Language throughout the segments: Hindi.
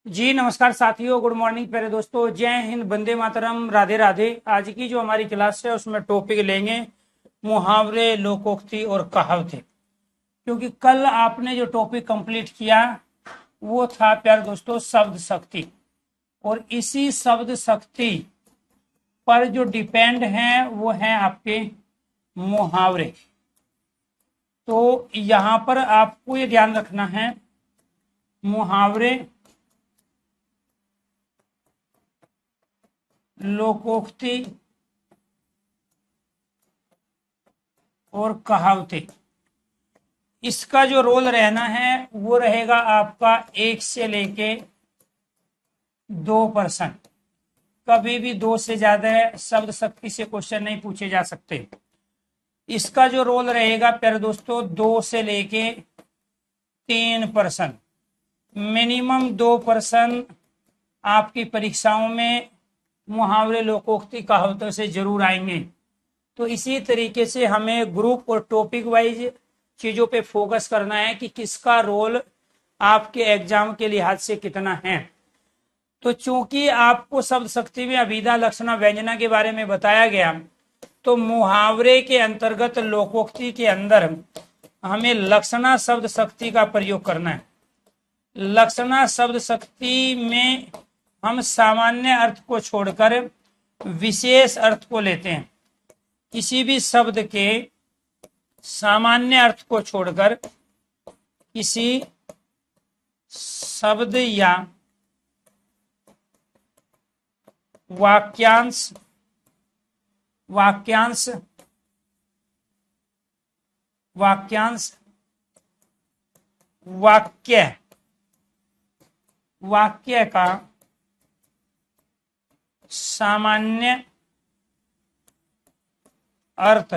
जी नमस्कार साथियों, गुड मॉर्निंग प्यारे दोस्तों। जय हिंद, वंदे मातरम, राधे राधे। आज की जो हमारी क्लास है उसमें टॉपिक लेंगे मुहावरे, लोकोक्ति और कहावतें। क्योंकि कल आपने जो टॉपिक कंप्लीट किया वो था प्यारे दोस्तों शब्द शक्ति, और इसी शब्द शक्ति पर जो डिपेंड है वो है आपके मुहावरे। तो यहां पर आपको ये ध्यान रखना है, मुहावरे, लोकोक्ति और कहावतें, इसका जो रोल रहना है वो रहेगा आपका 1 से लेके 2%। कभी भी 2 से ज्यादा है शब्द शक्ति से क्वेश्चन नहीं पूछे जा सकते। इसका जो रोल रहेगा प्यारे दोस्तों 2 से लेके 3%, मिनिमम 2% आपकी परीक्षाओं में मुहावरे, लोकोक्ति, कहावतों से जरूर आएंगे। तो इसी तरीके से हमें ग्रुप और टॉपिक वाइज चीजों पे फोकस करना है कि किसका रोल आपके एग्जाम के लिहाज से कितना है। तो चूंकि आपको शब्द शक्ति में अभिधा, लक्षणा, व्यंजना के बारे में बताया गया, तो मुहावरे के अंतर्गत, लोकोक्ति के अंदर हमें लक्षणा शब्द शक्ति का प्रयोग करना है। लक्षणा शब्द शक्ति में हम सामान्य अर्थ को छोड़कर विशेष अर्थ को लेते हैं। किसी भी शब्द के सामान्य अर्थ को छोड़कर किसी शब्द या वाक्यांश वाक्यांश वाक्यांश वाक्य वाक्य का सामान्य अर्थ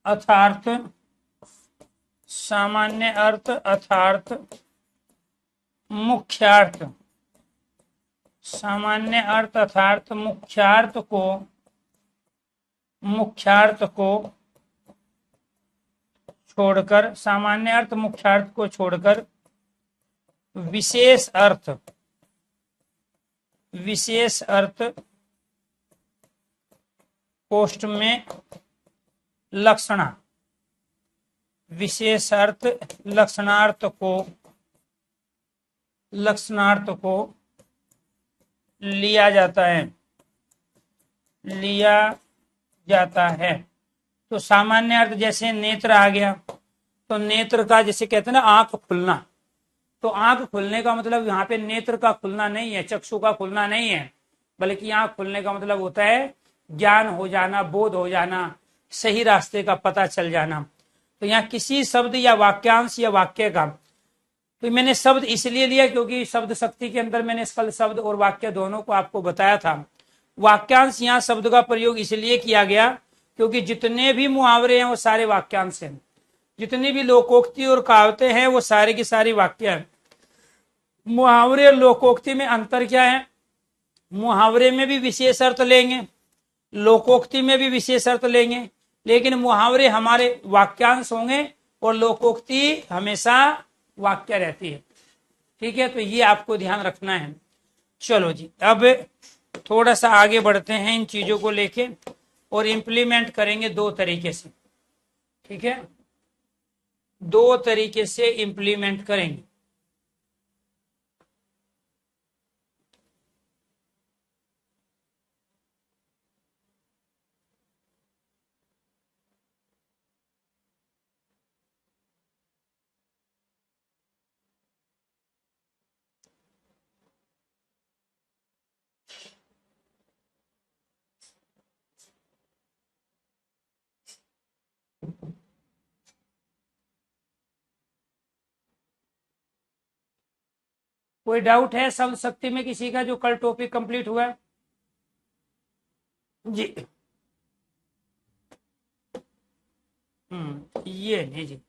अर्थात सामान्य अर्थ अर्थात मुख्यार्थ, सामान्य अर्थ अर्थात मुख्यार्थ को छोड़कर, सामान्य अर्थ मुख्यार्थ को छोड़कर विशेष अर्थ पोस्ट में लक्षणा, विशेष अर्थ लक्षणार्थ को लिया जाता है। तो सामान्य अर्थ जैसे नेत्र आ गया, तो नेत्र का जैसे कहते हैं ना आंख खुलना, तो आंख खुलने का मतलब यहाँ पे नेत्र का खुलना नहीं है, चक्षु का खुलना नहीं है, बल्कि आंख खुलने का मतलब होता है ज्ञान हो जाना, बोध हो जाना, सही रास्ते का पता चल जाना। तो यहाँ किसी शब्द या वाक्यांश या वाक्य का, तो मैंने शब्द इसलिए लिया क्योंकि शब्द शक्ति के अंदर मैंने कल शब्द और वाक्य दोनों को आपको बताया था। वाक्यांश यहाँ शब्द का प्रयोग इसलिए किया गया क्योंकि जितने भी मुहावरे हैं वो सारे वाक्यांश हैं, जितनी भी लोकोक्ति और कहावतें हैं वो सारी की सारी वाक्य हैं। मुहावरे और लोकोक्ति में अंतर क्या है? मुहावरे में भी विशेष अर्थ लेंगे, लोकोक्ति में भी विशेष अर्थ लेंगे, लेकिन मुहावरे हमारे वाक्यांश होंगे और लोकोक्ति हमेशा वाक्य रहती है। ठीक है, तो ये आपको ध्यान रखना है। चलो जी, अब थोड़ा सा आगे बढ़ते हैं इन चीजों को लेके और इंप्लीमेंट करेंगे 2 तरीके से। ठीक है, 2 तरीके से इंप्लीमेंट करेंगे। कोई डाउट है शब्द शक्ति में किसी का, जो कल टॉपिक कंप्लीट हुआ है? जी ये नहीं जी,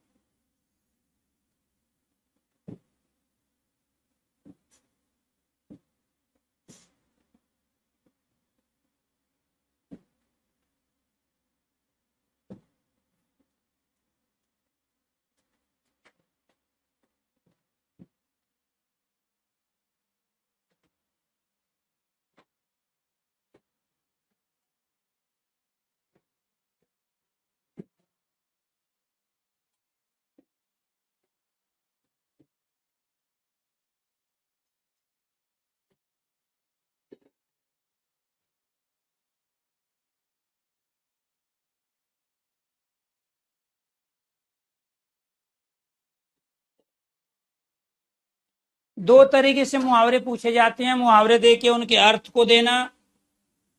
दो तरीके से मुहावरे पूछे जाते हैं, मुहावरे दे के उनके अर्थ को देना।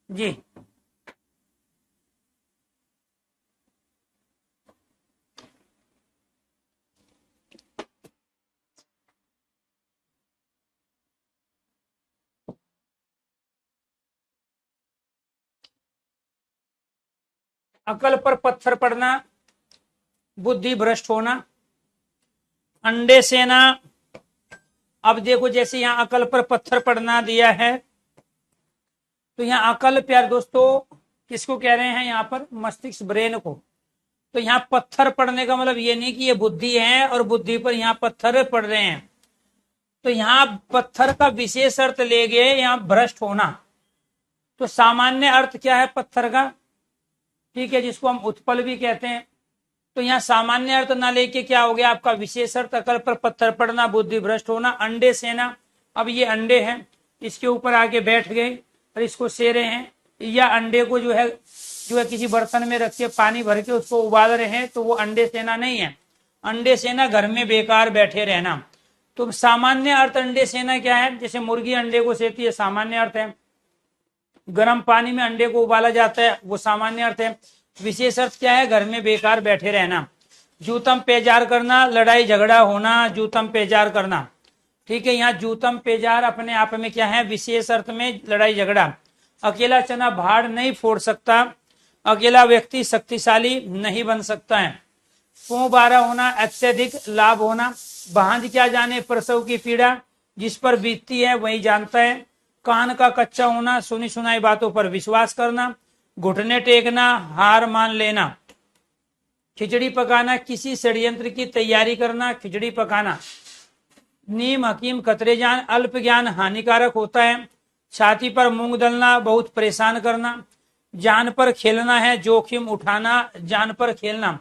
जी, अकल पर पत्थर पड़ना, बुद्धि भ्रष्ट होना। अंडे सेना, अब देखो जैसे यहां अकल पर पत्थर पड़ना दिया है, तो यहां अकल प्यार दोस्तों किसको कह रहे हैं, यहां पर मस्तिष्क ब्रेन को। तो यहां पत्थर पड़ने का मतलब ये नहीं कि ये बुद्धि है और बुद्धि पर यहां पत्थर पड़ रहे हैं। तो यहां पत्थर का विशेष अर्थ ले गए, यहां भ्रष्ट होना। तो सामान्य अर्थ क्या है पत्थर का, ठीक है, जिसको हम उत्पल भी कहते हैं। तो यहाँ सामान्य अर्थ ना लेके क्या हो गया आपका विशेष अर्थ, अकल पर पत्थर पड़ना, बुद्धि भ्रष्ट होना। अंडे सेना, अब ये अंडे हैं, इसके ऊपर आके बैठ गए और इसको से रहे हैं, या अंडे को जो है किसी बर्तन में रख के पानी भर के उसको उबाल रहे हैं, तो वो अंडे सेना नहीं है। अंडे सेना घर में बेकार बैठे रहना। तो सामान्य अर्थ अंडे सेना क्या है, जैसे मुर्गी अंडे को सेती है, सामान्य अर्थ है। गर्म पानी में अंडे को उबाला जाता है, वो सामान्य अर्थ है। विशेष अर्थ क्या है, घर में बेकार बैठे रहना। जूतम पेजार करना, लड़ाई झगड़ा होना, जूतम पेजार करना, ठीक है। यहाँ जूतम पेजार अपने आप में क्या है, विशेष अर्थ में लड़ाई झगड़ा। अकेला चना भाड़ नहीं फोड़ सकता, अकेला व्यक्ति शक्तिशाली नहीं बन सकता है। पों बारह होना, अत्यधिक लाभ होना। भांज क्या जाने प्रसव की पीड़ा, जिस पर बीतती है वही जानता है। कान का कच्चा होना, सुनी सुनाई बातों पर विश्वास करना। घुटने टेकना, हार मान लेना। खिचड़ी पकाना, किसी षड्यंत्र की तैयारी करना, खिचड़ी पकाना। नीम हकीम खतरे जान, अल्प ज्ञान हानिकारक होता है। छाती पर मूंग दलना, बहुत परेशान करना। जान पर खेलना है, जोखिम उठाना, जान पर खेलना।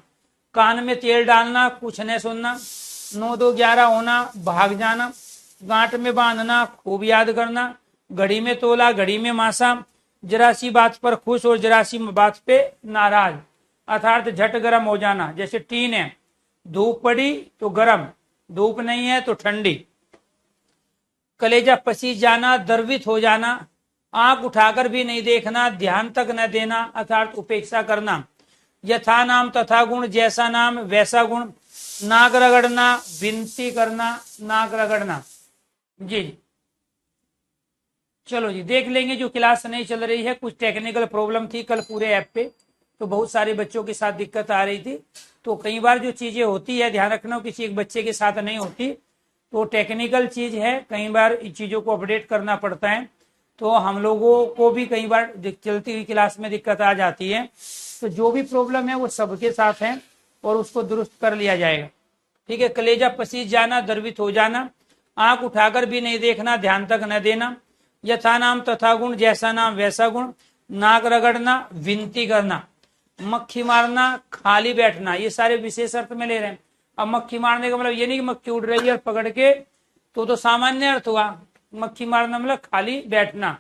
कान में तेल डालना, कुछ न सुनना। 9 2 11 होना, भाग जाना। गांठ में बांधना, खूब याद करना। घड़ी में तोला, घड़ी में मासा। जरा सी बात पर खुश और जरा सी बात पे नाराज, अर्थात झट गर्म हो जाना। जैसे टीन है, धूप पड़ी तो गर्म, धूप नहीं है तो ठंडी। कलेजा पसीज जाना, द्रवित हो जाना। आंख उठाकर भी नहीं देखना, ध्यान तक न देना, अर्थात उपेक्षा करना। यथा नाम तथा गुण, जैसा नाम वैसा गुण। नाक रगड़ना, विनती करना, नाक रगड़ना। जी चलो जी देख लेंगे, जो क्लास नहीं चल रही है, कुछ टेक्निकल प्रॉब्लम थी कल पूरे ऐप पे, तो बहुत सारे बच्चों के साथ दिक्कत आ रही थी। तो कई बार जो चीजें होती है, ध्यान रखना किसी एक बच्चे के साथ नहीं होती, तो टेक्निकल चीज है, कई बार इन चीजों को अपडेट करना पड़ता है। तो हम लोगों को भी कई बार चलती हुई क्लास में दिक्कत आ जाती है। तो जो भी प्रॉब्लम है वो सबके साथ है और उसको दुरुस्त कर लिया जाएगा, ठीक है। कलेजा पसीज जाना, द्रवित हो जाना। आंख उठाकर भी नहीं देखना, ध्यान तक न देना। यथा नाम तथा गुण, जैसा नाम वैसा गुण। नाक रगड़ना, विनती करना। मक्खी मारना, खाली बैठना, ये सारे विशेष अर्थ में ले रहे हैं। अब मक्खी मारने का मतलब ये नहीं कि मक्खी उड़ रही है और पकड़ के, तो सामान्य अर्थ हुआ। मक्खी मारना मतलब खाली बैठना,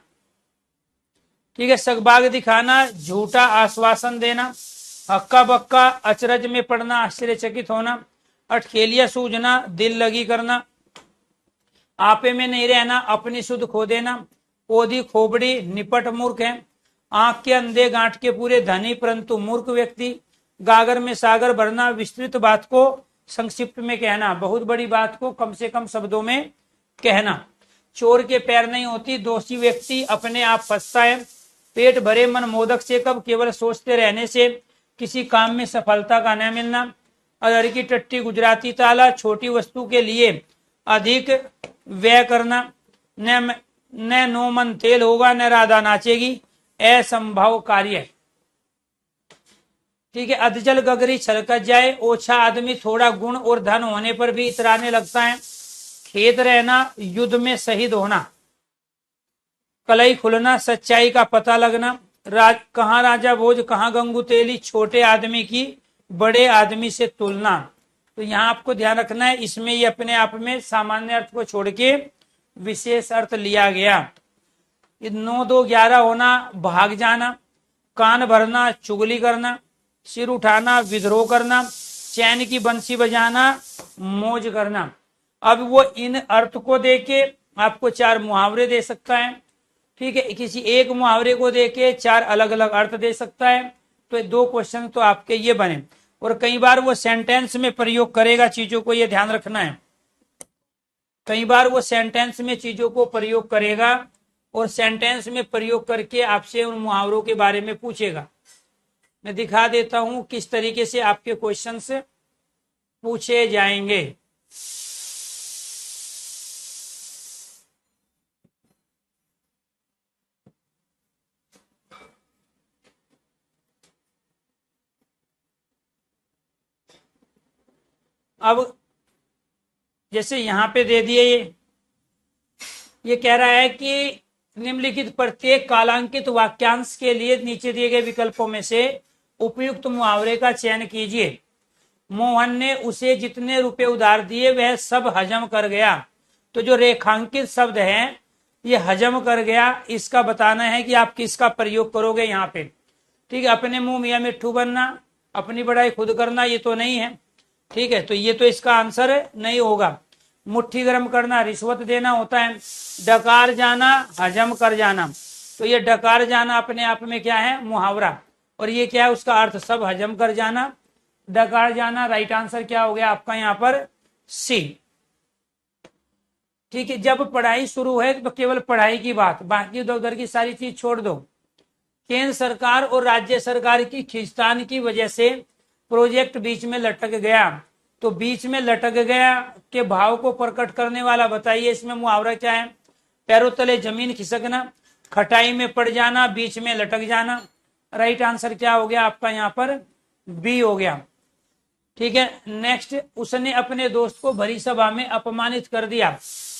ठीक है। सगबाग दिखाना, झूठा आश्वासन देना। हक्का बक्का, अचरज में पड़ना, आश्चर्यचकित होना। अटखेलिया सूझना, दिल लगी करना। आपे में नहीं रहना, अपनी सुध खो देना। ओधी खोपड़ी, निपट मूर्ख है। आंख के अंधे गांठ के पूरे, धनी परंतु मूर्ख व्यक्ति। गागर में सागर भरना, विस्तृत बात को संक्षिप्त में कहना, बहुत बड़ी बात को कम से कम शब्दों में कहना। चोर के पैर नहीं होती, दोषी व्यक्ति अपने आप फंसता है। पेट भरे मन मोदक से कब, केवल सोचते रहने से किसी काम में सफलता का न मिलना। अदर की टट्टी गुजराती ताला, छोटी वस्तु के लिए अधिक व्यय करना। न नो मन तेल होगा, न राधा नाचेगी, असंभव कार्य, ठीक है। अधजल गगरी छलकत जाए, ओछा आदमी थोड़ा गुण और धन होने पर भी इतराने लगता है। खेत रहना, युद्ध में शहीद होना। कलई खुलना, सच्चाई का पता लगना। कहाँ राजा भोज, कहाँ गंगू तेली, छोटे आदमी की बड़े आदमी से तुलना। तो यहाँ आपको ध्यान रखना है, इसमें ये अपने आप में सामान्य अर्थ को छोड़ के विशेष अर्थ लिया गया। 9 2 11 होना, भाग जाना। कान भरना, चुगली करना। सिर उठाना, विद्रोह करना। चैन की बंसी बजाना, मौज करना। अब वो इन अर्थ को देके आपको 4 मुहावरे दे सकता है, ठीक है। किसी एक मुहावरे को देके 4 अलग अलग अर्थ दे सकता है। तो 2 क्वेश्चन तो आपके ये बने। और कई बार वो सेंटेंस में प्रयोग करेगा चीजों को, ये ध्यान रखना है। कई बार वो सेंटेंस में चीजों को प्रयोग करेगा और सेंटेंस में प्रयोग करके आपसे उन मुहावरों के बारे में पूछेगा। मैं दिखा देता हूं किस तरीके से आपके क्वेश्चंस पूछे जाएंगे। अब जैसे यहां पे दे दिए, ये कह रहा है कि निम्नलिखित प्रत्येक कालांकित वाक्यांश के लिए नीचे दिए गए विकल्पों में से उपयुक्त मुहावरे का चयन कीजिए। मोहन ने उसे जितने रुपए उधार दिए वह सब हजम कर गया। तो जो रेखांकित शब्द है ये हजम कर गया, इसका बताना है कि आप किसका प्रयोग करोगे यहाँ पे, ठीक है। अपने मुंह मियाँ मिट्ठू बनना, अपनी बड़ाई खुद करना, ये तो नहीं है, ठीक है। तो ये तो इसका आंसर नहीं होगा। मुट्ठी गर्म करना रिश्वत देना होता है। डकार जाना हजम कर जाना, तो ये डकार जाना अपने आप में क्या है, मुहावरा। और ये क्या है, उसका अर्थ सब हजम कर जाना। डकार जाना, राइट आंसर क्या हो गया आपका यहाँ पर सी, ठीक है। जब पढ़ाई शुरू है तो केवल पढ़ाई की बात, बाकी इधर उधर की सारी चीज छोड़ दो। केंद्र सरकार और राज्य सरकार की खींचतान की वजह से प्रोजेक्ट बीच में लटक गया। तो बीच में लटक गया के भाव को प्रकट करने वाला बताइए, इसमें मुहावरा क्या है। पैरों तले जमीन खिसकना, खटाई में पड़ जाना, बीच में लटक जाना। राइट आंसर क्या हो गया आपका यहाँ पर बी हो गया, ठीक है। नेक्स्ट, उसने अपने दोस्त को भरी सभा में अपमानित कर दिया।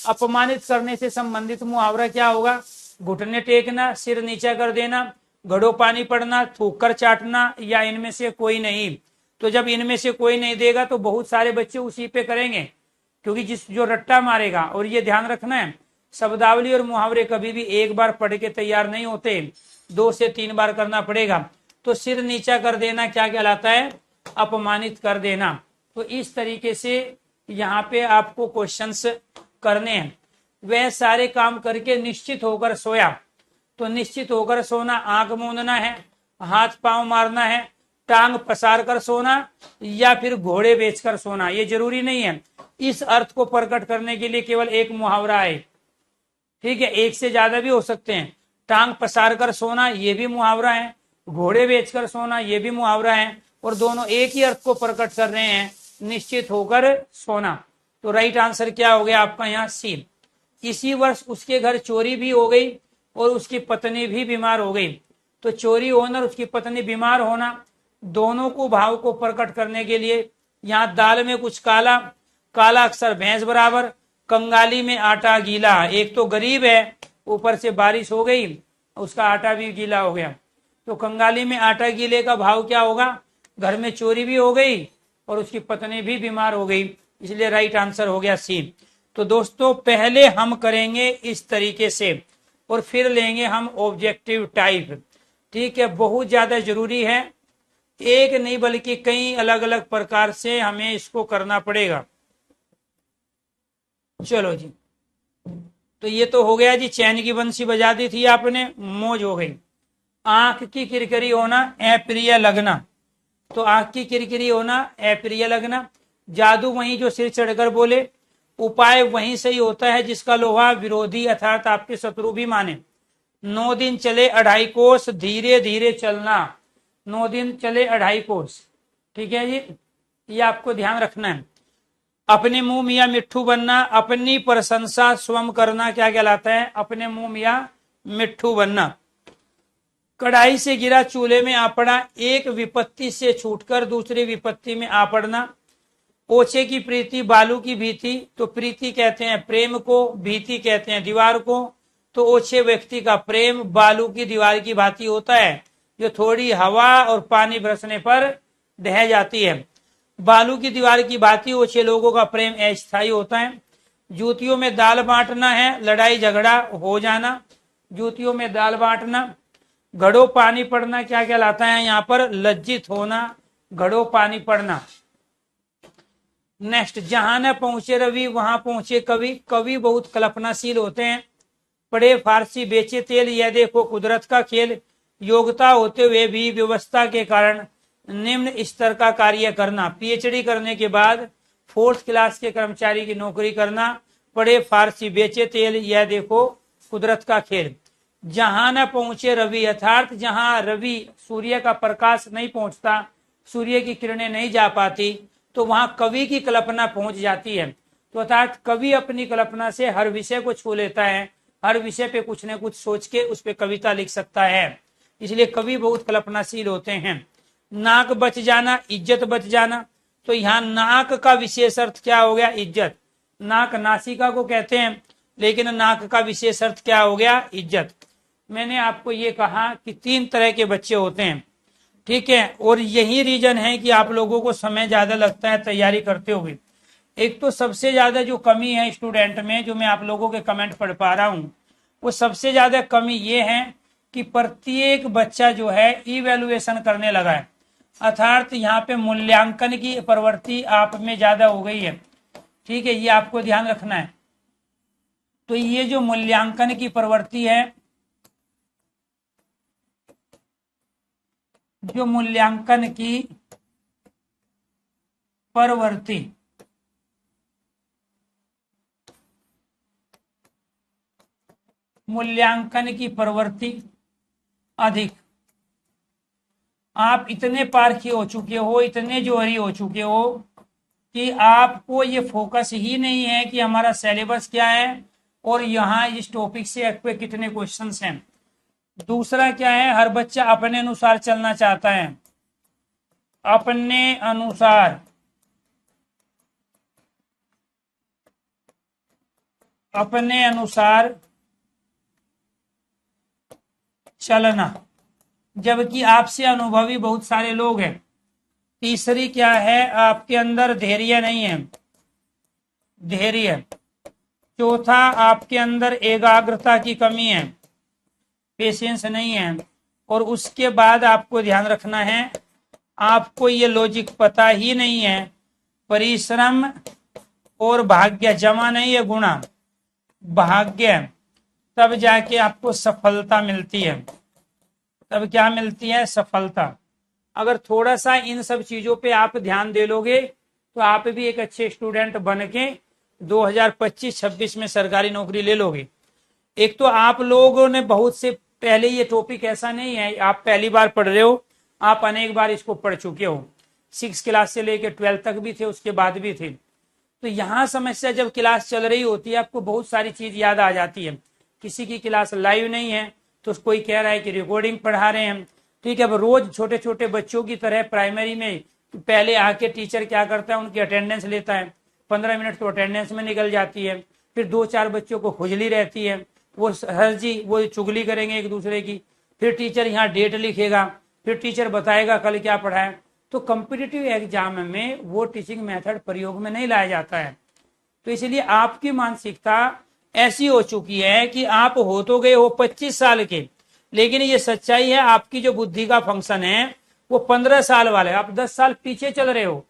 अपमानित करने से संबंधित मुहावरा क्या होगा, घुटने टेकना, सिर नीचा कर देना, घड़ों पानी पड़ना, थूक कर चाटना, या इनमें से कोई नहीं। तो जब इनमें से कोई नहीं देगा तो बहुत सारे बच्चे उसी पे करेंगे, क्योंकि जो रट्टा मारेगा। और ये ध्यान रखना है, शब्दावली और मुहावरे कभी भी एक बार पढ़ के तैयार नहीं होते, 2 से 3 बार करना पड़ेगा। तो सिर नीचा कर देना क्या कहलाता है, अपमानित कर देना। तो इस तरीके से यहाँ पे आपको क्वेश्चंस करने हैं। वह सारे काम करके निश्चित होकर सोया। तो निश्चित होकर सोना, आंख मूंदना है, हाथ पांव मारना है, टांग पसार कर सोना, या फिर घोड़े बेचकर सोना, ये जरूरी नहीं है। इस अर्थ को प्रकट करने के लिए केवल एक मुहावरा है, ठीक है। एक से ज्यादा भी हो सकते हैं। टांग पसार कर सोना ये भी मुहावरा है, घोड़े बेचकर सोना ये भी मुहावरा है, और दोनों एक ही अर्थ को प्रकट कर रहे हैं, निश्चित होकर सोना। तो राइट आंसर क्या हो गया आपका यहाँ सी। इसी वर्ष उसके घर चोरी भी हो गई और उसकी पत्नी भी बीमार हो गई। तो चोरी होना और उसकी पत्नी बीमार होना, दोनों को भाव को प्रकट करने के लिए यहाँ दाल में कुछ काला, काला अक्षर भैंस बराबर, कंगाली में आटा गीला। एक तो गरीब है, ऊपर से बारिश हो गई, उसका आटा भी गीला हो गया। तो कंगाली में आटा गीले का भाव क्या होगा, घर में चोरी भी हो गई और उसकी पत्नी भी बीमार हो गई, इसलिए राइट आंसर हो गया सी। तो दोस्तों पहले हम करेंगे इस तरीके से और फिर लेंगे हम ऑब्जेक्टिव टाइप, ठीक है। बहुत ज्यादा जरूरी है, एक नहीं बल्कि कई अलग अलग प्रकार से हमें इसको करना पड़ेगा। चलो जी, तो ये तो हो गया जी, चैन की बंसी बजा दी थी आपने, मौज हो गई। आंख की किरकिरी होना, अप्रिय लगना। तो आंख की किरकिरी होना, अप्रिय लगना। जादू वहीं जो सिर चढ़कर बोले, उपाय वहीं सही होता है जिसका लोहा विरोधी अर्थात आपके शत्रु भी माने। 9 दिन चले 2.5 कोस, धीरे धीरे चलना। 9 दिन चले 2.5 कोस, ठीक है जी, ये आपको ध्यान रखना है। अपने मुंह मियाँ मिट्ठू बनना, अपनी प्रशंसा स्वयं करना क्या कहलाता है, अपने मुंह मियाँ मिट्ठू बनना। कढ़ाई से गिरा चूल्हे में आ पड़ा, एक विपत्ति से छूटकर दूसरी विपत्ति में आ पड़ना। ओछे की प्रीति बालू की भीति, तो प्रीति कहते हैं प्रेम को, भीति कहते हैं दीवार को। तो ओछे व्यक्ति का प्रेम बालू की दीवार की भांति होता है, जो थोड़ी हवा और पानी बरसने पर ढह जाती है। बालू की दीवार की भांति ओछे लोगों का प्रेम अस्थायी होता है। जूतियों में दाल बांटना है, लड़ाई झगड़ा हो जाना। जूतियों में दाल बांटना। घड़ों पानी पड़ना क्या कहलाता है यहाँ पर, लज्जित होना, घड़ों पानी पड़ना। नेक्स्ट, जहां न पहुंचे रवि वहां पहुंचे कवि। कवि बहुत कल्पनाशील होते हैं। पढ़े फारसी बेचे तेल, यह देखो कुदरत का खेल। योग्यता होते हुए भी व्यवस्था के कारण निम्न स्तर का कार्य करना। पीएचडी करने के बाद 4th क्लास के कर्मचारी की नौकरी करना। पढ़े फारसी बेचे तेल, यह देखो कुदरत का खेल। जहां न पहुंचे रवि, अर्थात जहां रवि सूर्य का प्रकाश नहीं पहुंचता, सूर्य की किरणें नहीं जा पाती, तो वहां कवि की कल्पना पहुंच जाती है। तो अर्थात कवि अपनी कल्पना से हर विषय को छू लेता है, हर विषय पे कुछ न कुछ सोच के उस पे कविता लिख सकता है। इसलिए कवि बहुत कल्पनाशील होते हैं। नाक बच जाना, इज्जत बच जाना। तो यहाँ नाक का विशेष अर्थ क्या हो गया? इज्जत। नाक नासिका को कहते हैं, लेकिन नाक का विशेष अर्थ क्या हो गया? इज्जत। मैंने आपको ये कहा कि 3 तरह के बच्चे होते हैं, ठीक है, और यही रीजन है कि आप लोगों को समय ज्यादा लगता है तैयारी करते हुए। एक तो सबसे ज्यादा जो कमी है स्टूडेंट में, जो मैं आप लोगों के कमेंट पढ़ पा रहा हूं, वो सबसे ज्यादा कमी ये है कि प्रत्येक बच्चा जो है इवेल्युएशन करने लगा है। अर्थात यहाँ पे मूल्यांकन की प्रवृत्ति आप में ज्यादा हो गई है, ठीक है, ये आपको ध्यान रखना है। तो ये जो मूल्यांकन की प्रवृत्ति है, जो मूल्यांकन की प्रवृत्ति, मूल्यांकन की प्रवृत्ति अधिक, आप इतने पारखी हो चुके हो, इतने जोहरी हो चुके हो कि आपको ये फोकस ही नहीं है कि हमारा सिलेबस क्या है और यहाँ इस टॉपिक से पे कितने क्वेश्चंस हैं। दूसरा क्या है, हर बच्चा अपने अनुसार चलना चाहता है, अपने अनुसार, अपने अनुसार चलना, जबकि आपसे अनुभवी बहुत सारे लोग हैं। तीसरी क्या है, आपके अंदर धैर्य नहीं है, धैर्य। चौथा, आपके अंदर एकाग्रता की कमी है, पेशेंस नहीं है। और उसके बाद आपको ध्यान रखना है, आपको ये लॉजिक पता ही नहीं है, परिश्रम और भाग्य जमा नहीं है, गुणा, भाग्य, तब जाके आपको सफलता मिलती है। तब क्या मिलती है? सफलता। अगर थोड़ा सा इन सब चीजों पे आप ध्यान दे लोगे तो आप भी एक अच्छे स्टूडेंट बन के 2025-26 में सरकारी नौकरी ले लोगे। एक तो आप लोगों ने बहुत से पहले, ये टॉपिक ऐसा नहीं है आप पहली बार पढ़ रहे हो, आप अनेक बार इसको पढ़ चुके हो। 6 क्लास से लेकर 12 तक भी थे, उसके बाद भी थे। तो यहाँ समस्या, जब क्लास चल रही होती है आपको बहुत सारी चीज याद आ जाती है। किसी की क्लास लाइव नहीं है तो कोई कह रहा है कि रिकॉर्डिंग पढ़ा रहे हैं, ठीक है। अब रोज छोटे छोटे बच्चों की तरह प्राइमरी में पहले आके टीचर क्या करता है, उनकी अटेंडेंस लेता है, 15 मिनट तो अटेंडेंस में निकल जाती है। फिर 2-4 बच्चों को खुजली रहती है, वो हर जी वो चुगली करेंगे एक दूसरे की। फिर टीचर यहाँ डेट लिखेगा, फिर टीचर बताएगा कल क्या पढ़ाया। तो कॉम्पिटिटिव एग्जाम में वो टीचिंग मेथड प्रयोग में नहीं लाया जाता है। तो इसलिए आपकी मानसिकता ऐसी हो चुकी है कि आप हो तो गए हो 25 साल के, लेकिन ये सच्चाई है आपकी जो बुद्धि का फंक्शन है वो 15 साल वाला है। आप 10 साल पीछे चल रहे हो,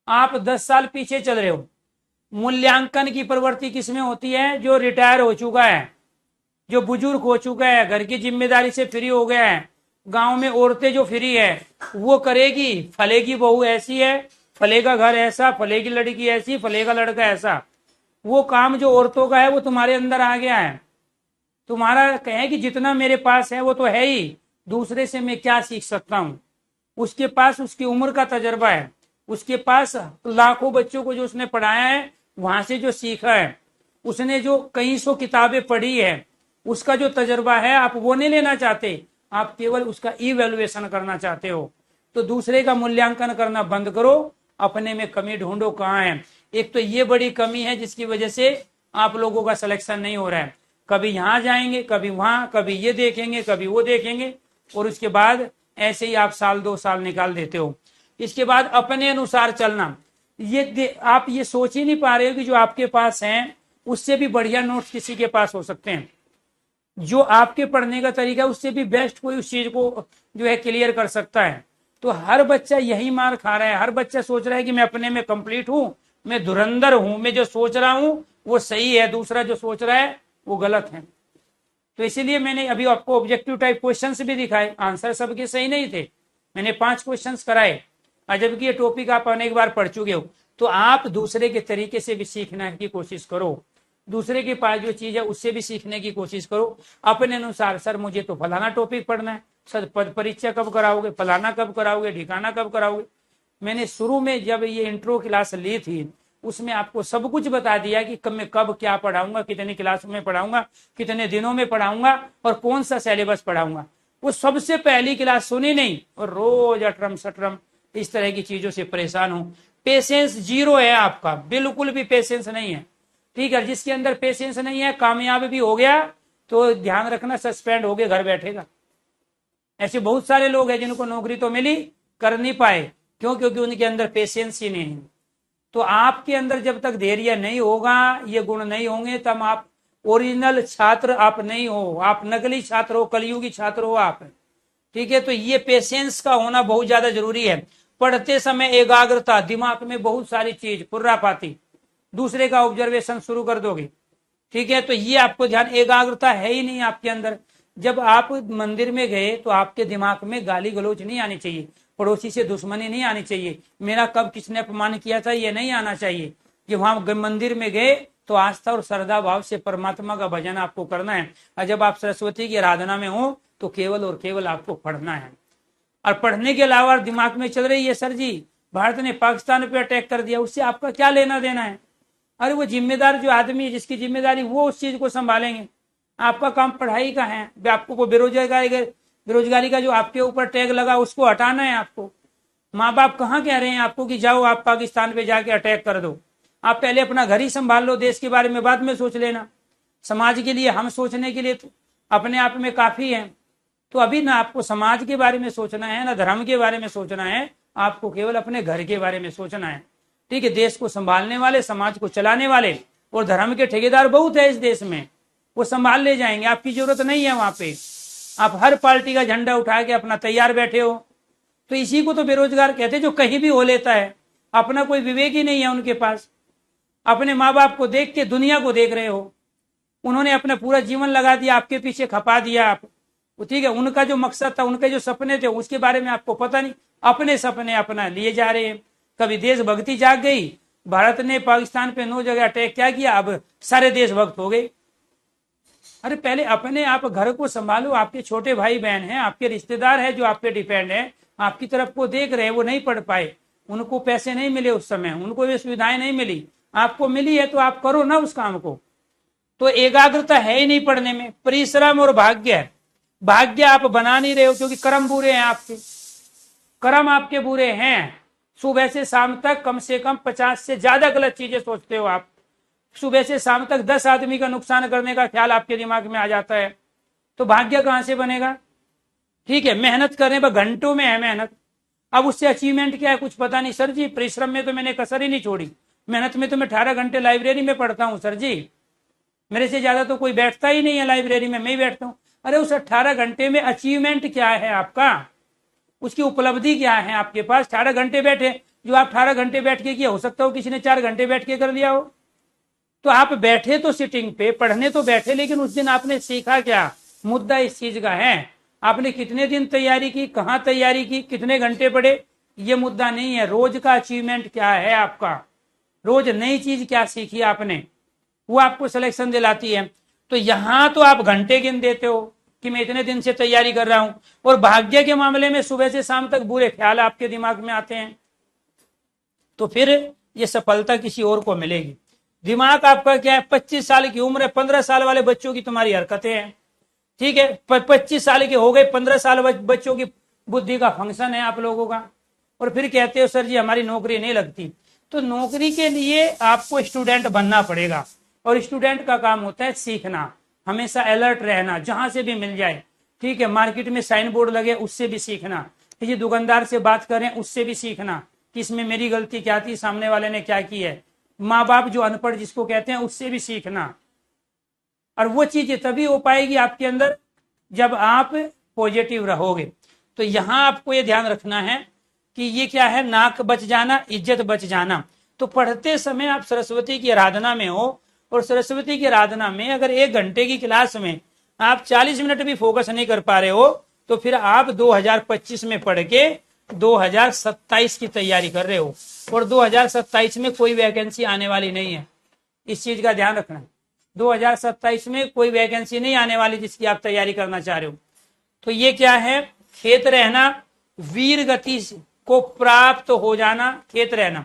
आप 10 साल पीछे चल रहे हो। मूल्यांकन की प्रवृत्ति किसमें होती है? जो रिटायर हो चुका है, जो बुजुर्ग हो चुका है, घर की जिम्मेदारी से फ्री हो गया है, गांव में औरतें जो फ्री है वो करेगी, फलेगी बहू ऐसी है, फलेगा घर ऐसा, फलेगी लड़की ऐसी, फलेगा लड़का ऐसा। वो काम जो औरतों का है वो तुम्हारे अंदर आ गया है। तुम्हारा कहे कि जितना मेरे पास है वो तो है ही, दूसरे से मैं क्या सीख सकता हूँ। उसके पास उसकी उम्र का तजर्बा है, उसके पास लाखों बच्चों को जो उसने पढ़ाया है, वहां से जो सीखा है, उसने जो कई सौ किताबें पढ़ी है, उसका जो तजर्बा है, आप वो नहीं लेना चाहते, आप केवल उसका इवैल्यूएशन करना चाहते हो। तो दूसरे का मूल्यांकन करना बंद करो, अपने में कमी ढूंढो कहाँ है। एक तो ये बड़ी कमी है जिसकी वजह से आप लोगों का सिलेक्शन नहीं हो रहा है। कभी यहाँ जाएंगे, कभी वहां, कभी ये देखेंगे, कभी वो देखेंगे, और उसके बाद ऐसे ही आप 1-2 साल निकाल देते हो। इसके बाद अपने अनुसार चलना, ये आप ये सोच ही नहीं पा रहे हो कि जो आपके पास है उससे भी बढ़िया नोट्स किसी के पास हो सकते हैं। जो आपके पढ़ने का तरीका है उससे भी बेस्ट कोई उस चीज को जो है क्लियर कर सकता है। तो हर बच्चा यही मार खा रहा है। हर बच्चा सोच रहा है कि मैं अपने में कंप्लीट हूं, मैं धुरंधर हूं, मैं जो सोच रहा हूं वो सही है, दूसरा जो सोच रहा है वो गलत है। तो इसीलिए मैंने अभी आपको ऑब्जेक्टिव टाइप क्वेश्चंस भी दिखाए, आंसर सबके सही नहीं थे, मैंने 5 क्वेश्चंस कराए। और जबकि ये टॉपिक आप अनेक बार पढ़ चुके हो, तो आप दूसरे के तरीके से भी सीखने की कोशिश करो, दूसरे के पास जो चीज है उससे भी सीखने की कोशिश करो अपने अनुसार। सर मुझे तो फलाना टॉपिक पढ़ना है, सर परीक्षा कब कराओगे, फलाना कब कराओगे, ठिकाना कब कराओगे। मैंने शुरू में जब ये इंट्रो क्लास ली थी उसमें आपको सब कुछ बता दिया कि मैं कब क्या पढ़ाऊंगा, कितनी क्लास में पढ़ाऊंगा, कितने दिनों में पढ़ाऊंगा और कौन सा सिलेबस पढ़ाऊंगा। वो सबसे पहली क्लास सुनी नहीं और रोज अटरम सटरम इस तरह की चीजों से परेशान हूं। पेशेंस जीरो है आपका, बिल्कुल भी पेशेंस नहीं है। ठीक है, जिसके अंदर पेशेंस नहीं है, कामयाब भी हो गया तो ध्यान रखना सस्पेंड हो गया, घर बैठेगा। ऐसे बहुत सारे लोग हैं जिनको नौकरी तो मिली, कर नहीं पाए, क्यों? क्योंकि उनके अंदर पेशेंस ही नहीं है। तो आपके अंदर जब तक धैर्य नहीं होगा, ये गुण नहीं होंगे, तब आप ओरिजिनल छात्र आप नहीं हो, आप नकली छात्र हो, कलयुगी छात्र हो आप। ठीक है, तो ये पेशेंस का होना बहुत ज्यादा जरूरी है। पढ़ते समय एकाग्रता, दिमाग में बहुत सारी चीज खुर्रापाती, दूसरे का ऑब्जर्वेशन शुरू कर दोगे। ठीक है, तो ये आपको ध्यान, एकाग्रता है ही नहीं आपके अंदर। जब आप मंदिर में गए तो आपके दिमाग में गाली गलौज नहीं आनी चाहिए, पड़ोसी से दुश्मनी नहीं आनी चाहिए, मेरा कब किसने अपमान किया था ये नहीं आना चाहिए। कि वहां मंदिर में गए तो आस्था और श्रद्धा भाव से परमात्मा का भजन आपको करना है। और जब आप सरस्वती की आराधना में हो तो केवल और केवल आपको पढ़ना है। और पढ़ने के अलावा दिमाग में चल रही है सर जी भारत ने पाकिस्तान पे अटैक कर दिया, उससे आपका क्या लेना देना है? अरे वो जिम्मेदार जो आदमी है, जिसकी जिम्मेदारी वो उस चीज को संभालेंगे। आपका काम पढ़ाई का है, आपको बेरोजगारी का जो आपके ऊपर टैग लगा उसको हटाना है आपको। माँ बाप कहाँ कह रहे हैं आपको कि जाओ आप पाकिस्तान पे जाके अटैक कर दो। आप पहले अपना घर ही संभाल लो, देश के बारे में बाद में सोच लेना। समाज के लिए हम सोचने के लिए तो अपने आप में काफी है। तो अभी ना आपको समाज के बारे में सोचना है, ना धर्म के बारे में सोचना है, आपको केवल अपने घर के बारे में सोचना है। ठीक है, देश को संभालने वाले, समाज को चलाने वाले और धर्म के ठेकेदार बहुत है इस देश में, वो संभाल ले जाएंगे, आपकी जरूरत नहीं है वहां पे। आप हर पार्टी का झंडा उठा के अपना तैयार बैठे हो, तो इसी को तो बेरोजगार कहते हैं, जो कहीं भी हो लेता है, अपना कोई विवेक ही नहीं है उनके पास। अपने माँ बाप को देख के दुनिया को देख रहे हो, उन्होंने अपना पूरा जीवन लगा दिया, आपके पीछे खपा दिया आप। ठीक है, उनका जो मकसद था, उनके जो सपने थे, उसके बारे में आपको पता नहीं, अपने सपने अपना लिए जा रहे हैं। कभी देशभक्ति जाग गई, भारत ने पाकिस्तान पे 9 जगह अटैक क्या किया, अब सारे देशभक्त हो गए। अरे पहले अपने आप घर को संभालो, आपके छोटे भाई बहन हैं, आपके रिश्तेदार हैं जो आप पे डिपेंड है, आपकी तरफ को देख रहे हैं, वो नहीं पढ़ पाए, उनको पैसे नहीं मिले उस समय, उनको ये सुविधाएं नहीं मिली, आपको मिली है तो आप करो ना उस काम को। तो एकाग्रता है ही नहीं पढ़ने में, परिश्रम और भाग्य है। भाग्य आप बना नहीं रहे हो क्योंकि कर्म बुरे हैं आपके, कर्म आपके बुरे हैं। सुबह से शाम तक कम से कम 50 से ज्यादा गलत चीजें सोचते हो आप। सुबह से शाम तक 10 आदमी का नुकसान करने का ख्याल आपके दिमाग में आ जाता है, तो भाग्य कहां से बनेगा? ठीक है, मेहनत करने पर घंटों में है मेहनत, अब उससे अचीवमेंट क्या है कुछ पता नहीं। सर जी परिश्रम में तो मैंने कसर ही नहीं छोड़ी, मेहनत में तो मैं 18 घंटे लाइब्रेरी में पढ़ता हूँ सर जी, मेरे से ज्यादा तो कोई बैठता ही नहीं है लाइब्रेरी में, मैं ही बैठता हूँ। अरे उस 18 घंटे में अचीवमेंट क्या है आपका, उसकी उपलब्धि क्या है आपके पास? 18 घंटे बैठे, जो आप 18 घंटे बैठ के किया, हो सकता हो किसी ने 4 घंटे बैठ के कर लिया हो। तो आप बैठे तो सिटिंग पे, पढ़ने तो बैठे, लेकिन उस दिन आपने सीखा क्या? मुद्दा इस चीज का है, आपने कितने दिन तैयारी की, कहाँ तैयारी की, कितने घंटे पढ़े, ये मुद्दा नहीं है। रोज का अचीवमेंट क्या है आपका, रोज नई चीज क्या सीखी आपने, वो आपको सिलेक्शन दिलाती है। तो यहां तो आप घंटे गिन देते हो कि मैं इतने दिन से तैयारी कर रहा हूं, और भाग्य के मामले में सुबह से शाम तक बुरे ख्याल आपके दिमाग में आते हैं, तो फिर ये सफलता किसी और को मिलेगी। दिमाग आपका क्या है, 25 साल की उम्र है, 15 साल वाले बच्चों की तुम्हारी हरकतें हैं। ठीक है, 25 साल के हो गए, 15 साल बच्चों की बुद्धि का फंक्शन है आप लोगों का, और फिर कहते हो सर जी हमारी नौकरी नहीं लगती। तो नौकरी के लिए आपको स्टूडेंट बनना पड़ेगा, और स्टूडेंट का काम होता है सीखना, हमेशा अलर्ट रहना, जहां से भी मिल जाए। ठीक है, मार्केट में साइन बोर्ड लगे उससे भी सीखना, किसी दुकानदार से बात करें उससे भी सीखना कि इसमें मेरी गलती क्या थी, सामने वाले ने क्या की है। माँ बाप जो अनपढ़ जिसको कहते हैं उससे भी सीखना। और वो चीज तभी हो पाएगी आपके अंदर जब आप पॉजिटिव रहोगे। तो यहां आपको ये ध्यान रखना है कि ये क्या है, नाक बच जाना, इज्जत बच जाना। तो पढ़ते समय आप सरस्वती की आराधना में हो, और सरस्वती की आराधना में अगर 1 घंटे की क्लास में आप 40 मिनट भी फोकस नहीं कर पा रहे हो, तो फिर आप 2025 में पढ़ के 2027 की तैयारी कर रहे हो, और 2027 में कोई वैकेंसी आने वाली नहीं है। इस चीज का ध्यान रखना। 2027 में कोई वैकेंसी नहीं आने वाली जिसकी आप तैयारी करना चाह रहे हो। तो ये क्या है, खेत रहना, वीर गति को प्राप्त हो जाना, खेत रहना,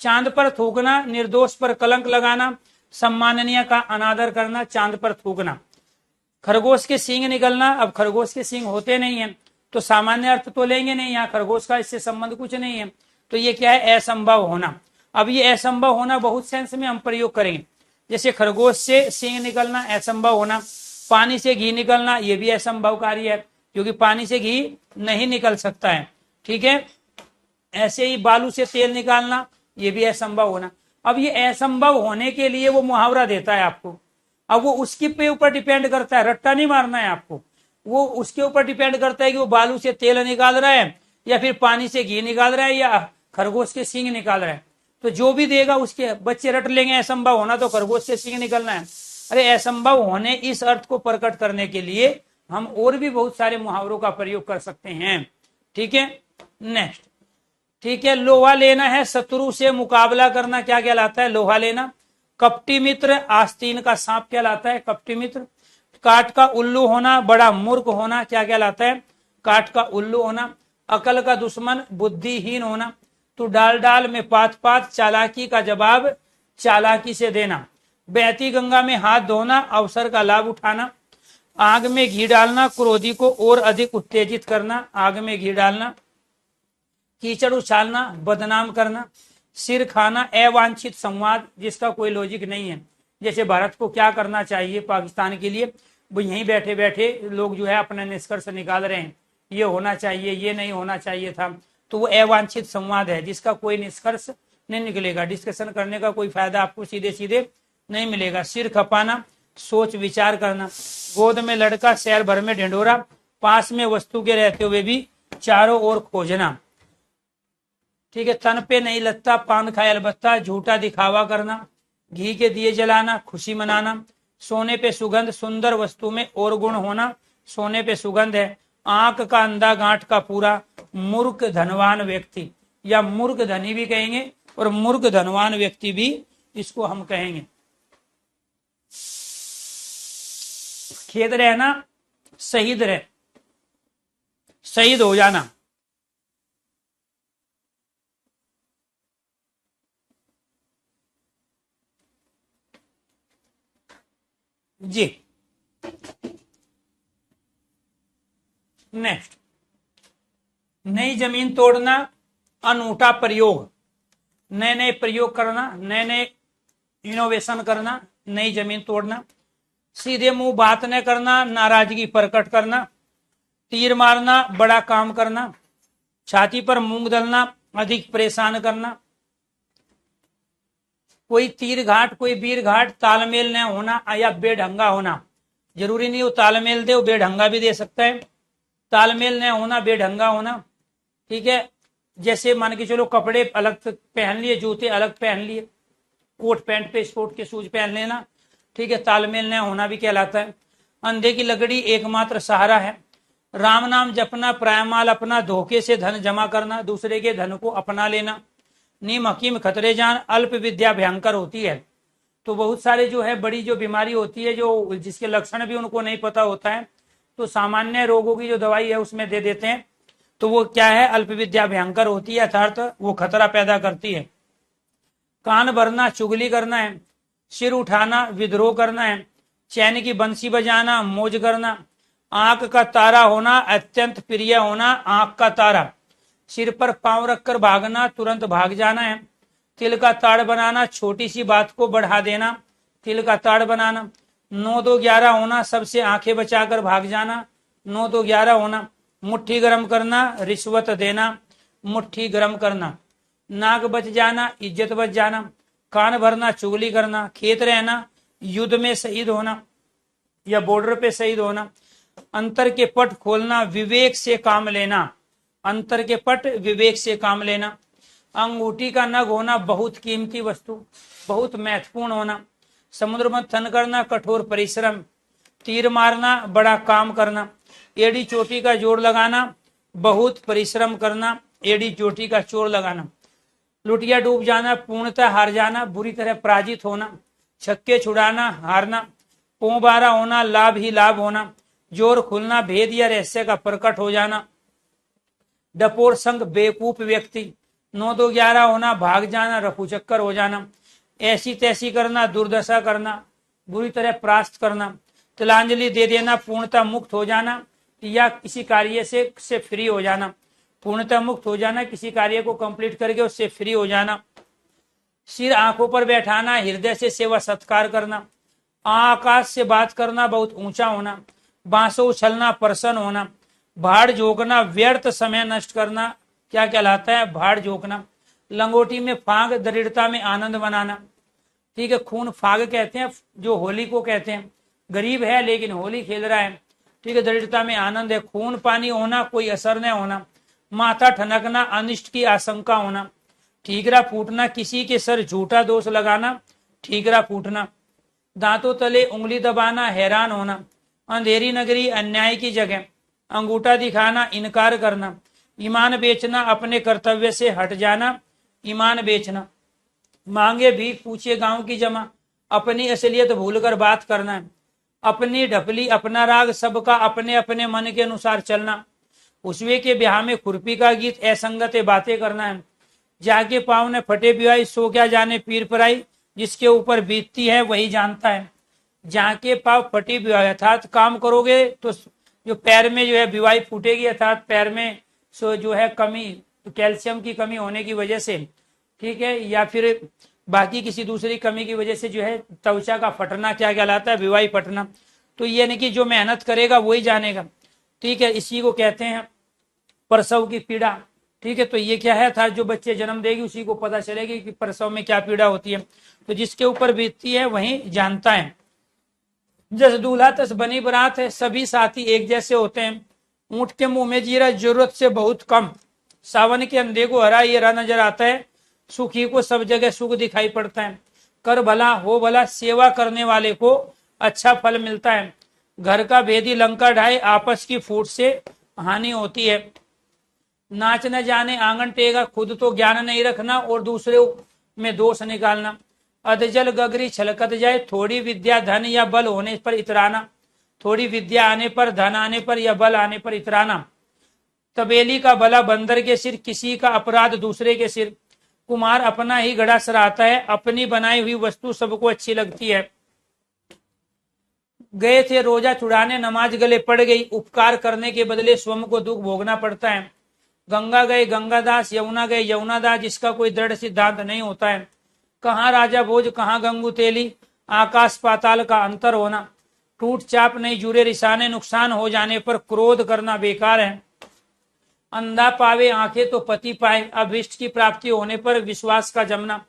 चांद पर थूकना, निर्दोष पर कलंक लगाना, सम्माननीय का अनादर करना, चांद पर थूकना, खरगोश के सींग निकलना। अब खरगोश के सींग होते नहीं है तो सामान्य अर्थ तो लेंगे नहीं, यहाँ खरगोश का इससे संबंध कुछ नहीं है। तो ये क्या है, असंभव होना। अब ये असंभव होना बहुत सेंस में हम प्रयोग करेंगे, जैसे खरगोश से सींग निकलना असंभव होना, पानी से घी निकलना ये भी असंभव कार्य है, क्योंकि पानी से घी नहीं निकल सकता है। ठीक है, ऐसे ही बालू से तेल निकालना ये भी असंभव होना। अब ये असंभव होने के लिए वो मुहावरा देता है आपको। अब वो उसके पे ऊपर डिपेंड करता है, रट्टा नहीं मारना है आपको, वो उसके ऊपर डिपेंड करता है कि वो बालू से तेल निकाल रहा है या फिर पानी से घी निकाल रहा है या खरगोश के सींग निकाल रहा है। तो जो भी देगा उसके बच्चे रट लेंगे, असंभव होना तो खरगोश से सींग निकलना है। अरे असंभव होने इस अर्थ को प्रकट करने के लिए हम और भी बहुत सारे मुहावरों का प्रयोग कर सकते हैं। ठीक है, नेक्स्ट। ठीक है, लोहा लेना है, शत्रु से मुकाबला करना क्या कहलाता है, लोहा लेना। कपटी मित्र, आस्तीन का सांप कहलाता है कपटी मित्र। काट का उल्लू होना, बड़ा मूर्ख होना क्या कहलाता है, काट का उल्लू होना। अकल का दुश्मन, बुद्धिहीन होना। तो डाल डाल में पात पात, चालाकी का जवाब चालाकी से देना। बहती गंगा में हाथ धोना, अवसर का लाभ उठाना। आग में घी डालना, क्रोधी को और अधिक उत्तेजित करना, आग में घी डालना। कीचड़ उछालना, बदनाम करना। सिर खाना, अवांछित संवाद जिसका कोई लॉजिक नहीं है। जैसे भारत को क्या करना चाहिए पाकिस्तान के लिए, वो यहीं बैठे बैठे लोग जो है अपना निष्कर्ष निकाल रहे हैं, ये होना चाहिए, ये नहीं होना चाहिए था। तो वो अवांछित संवाद है जिसका कोई निष्कर्ष नहीं निकलेगा, डिस्कशन करने का कोई फायदा आपको सीधे सीधे नहीं मिलेगा। सिर खपाना, सोच विचार करना। गोद में लड़का, शहर भर में ढिंढोरा, पास में वस्तु के रहते हुए भी चारों ओर खोजना। ठीक है, तन पे नहीं लगता, पान खाए अलबत्ता, झूठा दिखावा करना। घी के दिए जलाना, खुशी मनाना। सोने पे सुगंध, सुंदर वस्तु में और गुण होना, सोने पे सुगंध है। आंख का अंधा, गांठ का पूरा। मूर्ख धनवान व्यक्ति, या मूर्ख धनी भी कहेंगे और मूर्ख धनवान व्यक्ति भी इसको हम कहेंगे। खेद रहना, शहीद रह, शहीद हो जाना। जी, नेक्स्ट। नई जमीन तोड़ना, अनूठा प्रयोग, नए नए प्रयोग करना, नए नए इनोवेशन करना, नई जमीन तोड़ना। सीधे मुंह बात न करना, नाराजगी प्रकट करना। तीर मारना, बड़ा काम करना। छाती पर मूंग दलना, अधिक परेशान करना। कोई तीर घाट, कोई वीर घाट, तालमेल न होना या बेढंगा होना। जरूरी नहीं वो तालमेल दे, वो बेढंगा भी दे सकता है। तालमेल न होना, बेढंगा होना। ठीक है, जैसे मान के चलो कपड़े अलग पहन लिए, जूते अलग पहन लिए, कोट पैंट पे स्पोर्ट के शूज पहन लेना। ठीक है, तालमेल न होना भी कहलाता है। अंधे की लकड़ी एकमात्र सहारा है। राम नाम जपना, प्रायमाल अपना, धोखे से धन जमा करना, दूसरे के धन को अपना लेना। नीम हकीम खतरे जान, अल्प विद्या भयंकर होती है। तो बहुत सारे जो है बड़ी जो बीमारी होती है, जो जिसके लक्षण भी उनको नहीं पता होता है, तो सामान्य रोगों की जो दवाई है उसमें दे देते हैं। तो वो क्या है, अल्प विद्या भयंकर होती है, अर्थात वो खतरा पैदा करती है। कान भरना, चुगली करना है। सिर उठाना, विद्रोह करना है। चैन की बंसी बजाना, मौज करना। आंख का तारा होना, अत्यंत प्रिय होना, आंख का तारा। सिर पर पांव रखकर भागना, तुरंत भाग जाना है। तिल का ताड़ बनाना, छोटी सी बात को बढ़ा देना, तिल का ताड़ बनाना। 9-2-11 होना, सबसे आंखें बचाकर भाग जाना, 9-2-11 होना। मुट्ठी गर्म करना, रिश्वत देना, मुट्ठी गर्म करना। नाक बच जाना, इज्जत बच जाना। कान भरना, चुगली करना। खेत रहना, युद्ध में शहीद होना या बॉर्डर पे शहीद होना। अंतर के पट खोलना, विवेक से काम लेना, अंतर के पट विवेक से काम लेना। अंगूठी का नग होना बहुत कीमती वस्तु, बहुत महत्वपूर्ण होना। समुद्र मंथन करना, कठोर परिश्रम। तीर मारना, बड़ा काम करना। एड़ी चोटी का जोड़ लगाना, बहुत परिश्रम करना, एड़ी चोटी का जोड़ लगाना। लुटिया डूब जाना, पूर्णतः हार जाना, बुरी तरह पराजित होना। छक्के छुड़ाना, हारना। पोंबारा होना, लाभ ही लाभ होना। जोर खुलना, भेद या रहस्य का प्रकट हो जाना। डपोर संग, बेवकूफ व्यक्ति। 9-2-11 होना, भाग जाना, रफू चक्कर हो जाना। ऐसी तैसी करना, दुर्दशा करना, बुरी तरह परास्त करना। तिलांजलि दे देना, पूर्णतः मुक्त हो जाना या किसी कार्य से फ्री हो जाना। पूर्णतः मुक्त हो जाना, किसी कार्य को कंप्लीट करके उससे फ्री हो जाना। सिर आंखों पर बैठाना, हृदय से सेवा सत्कार करना। आकाश से बात करना, बहुत ऊंचा होना। बांसों उछलना, प्रसन्न होना। भाड़ झोंकना, व्यर्थ समय नष्ट करना, क्या कहलाता है? भाड़ झोंकना। लंगोटी में फाग, दृढ़ता में आनंद बनाना। ठीक है, खून फाग कहते हैं जो होली को कहते हैं। गरीब है लेकिन होली खेल रहा है। ठीक है, दृढ़ता में आनंद है। खून पानी होना, कोई असर न होना। माथा ठनकना, अनिष्ट की आशंका होना। ठीकरा फूटना, किसी के सर झूठा दोष लगाना, ठीकरा फूटना। दांतों तले उंगली दबाना, हैरान होना। अंधेरी नगरी, अन्याय की जगह। अंगूठा दिखाना, इनकार करना। ईमान बेचना, अपने कर्तव्य से हट जाना, ईमान बेचना। मांगे भीख, पूछे गांव की जमा, अपनी असलियत भूलकर बात करना। अपनी ढपली, अपना राग, सबका अपने अपने मन के अनुसार चलना। उसवे के ब्याह में खुरपी का गीत, असंगत बातें करना है। जाके पाँव ने फटे पिवाई, सो क्या जाने पीर पराई, जिसके ऊपर बीतती है वही जानता है। जाके पाँव फटी बिवाई, अर्थात काम करोगे तो जो पैर में जो है बिवाई फूटेगी, अर्थात पैर में सो जो है कमी, कैल्शियम की कमी होने की वजह से, ठीक है, या फिर बाकी किसी दूसरी कमी की वजह से जो है त्वचा का फटना क्या कहलाता है? बिवाई फटना। तो ये नहीं कि जो मेहनत करेगा वही जानेगा। ठीक है, इसी को कहते हैं प्रसव की पीड़ा। ठीक है, तो ये क्या है था, जो बच्चे जन्म देगी उसी को पता चलेगी कि प्रसव में क्या पीड़ा होती है। तो जिसके ऊपर बीतती है वही जानता है। जस दूल्हा तस बनी बरात है, सभी साथी एक जैसे होते हैं। ऊंट के मुंह में जीरा, जरूरत से बहुत कम। सावन के अंधे को हरा ये रहा नजर आता है, सुखी को सब जगह सुख दिखाई पड़ता है। कर भला हो भला, सेवा करने वाले को अच्छा फल मिलता है। घर का भेदी लंका ढाए, आपस की फूट से हानि होती है। नाच न जाने आंगन टेगा, खुद तो ज्ञान नहीं रखना और दूसरे में दोष निकालना। अधजल गगरी छलकत जाए, थोड़ी विद्या धन या बल होने पर इतराना। थोड़ी विद्या आने पर, धन आने पर या बल आने पर इतराना। तबेली का भला बंदर के सिर, किसी का अपराध दूसरे के सिर। कुम्हार अपना ही गड़ा सराहता है, अपनी बनाई हुई वस्तु सबको अच्छी लगती है। गए थे रोजा छुड़ाने, नमाज गले पड़ गई। उपकार करने के बदले स्वयं को दुख भोगना पड़ता है। गंगा गए गंगादास, यमुना गए यमुनादास, जिसका कोई दृढ़ सिद्धांत नहीं होता है। कहाँ राजा भोज, कहाँ गंगू तेली, आकाश पाताल का अंतर होना। टूट चाप नहीं जुड़े रिसाने, नुकसान हो जाने पर क्रोध करना बेकार है। अंधा पावे आंखें तो पति पाए, अभिष्ट की प्राप्ति होने पर विश्वास का जमना।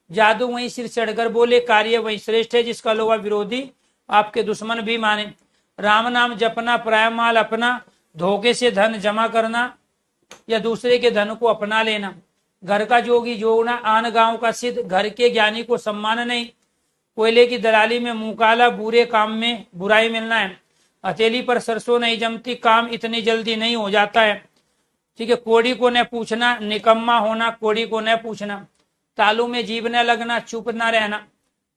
जादू वहीं सिर चढ़कर बोले, कार्य वहीं श्रेष्ठ है, जिसका लोहा विरोधी आपके दुश्मन भी माने। राम नाम जपना, पराया माल अपना, धोखे से धन जमा करना या दूसरे के धन को अपना लेना। घर का जोगी जोगना, आन गांव का सिद्ध, घर के ज्ञानी को सम्मान नहीं। कोयले की दलाली में मुंह काला, बुरे काम में बुराई मिलना है। हथेली पर सरसों नहीं जमती, काम इतनी जल्दी नहीं हो जाता है। ठीक है, कोड़ी को न पूछना, निकम्मा होना, कोड़ी को न पूछना। तालू में जीभ न लगना, चुप न रहना,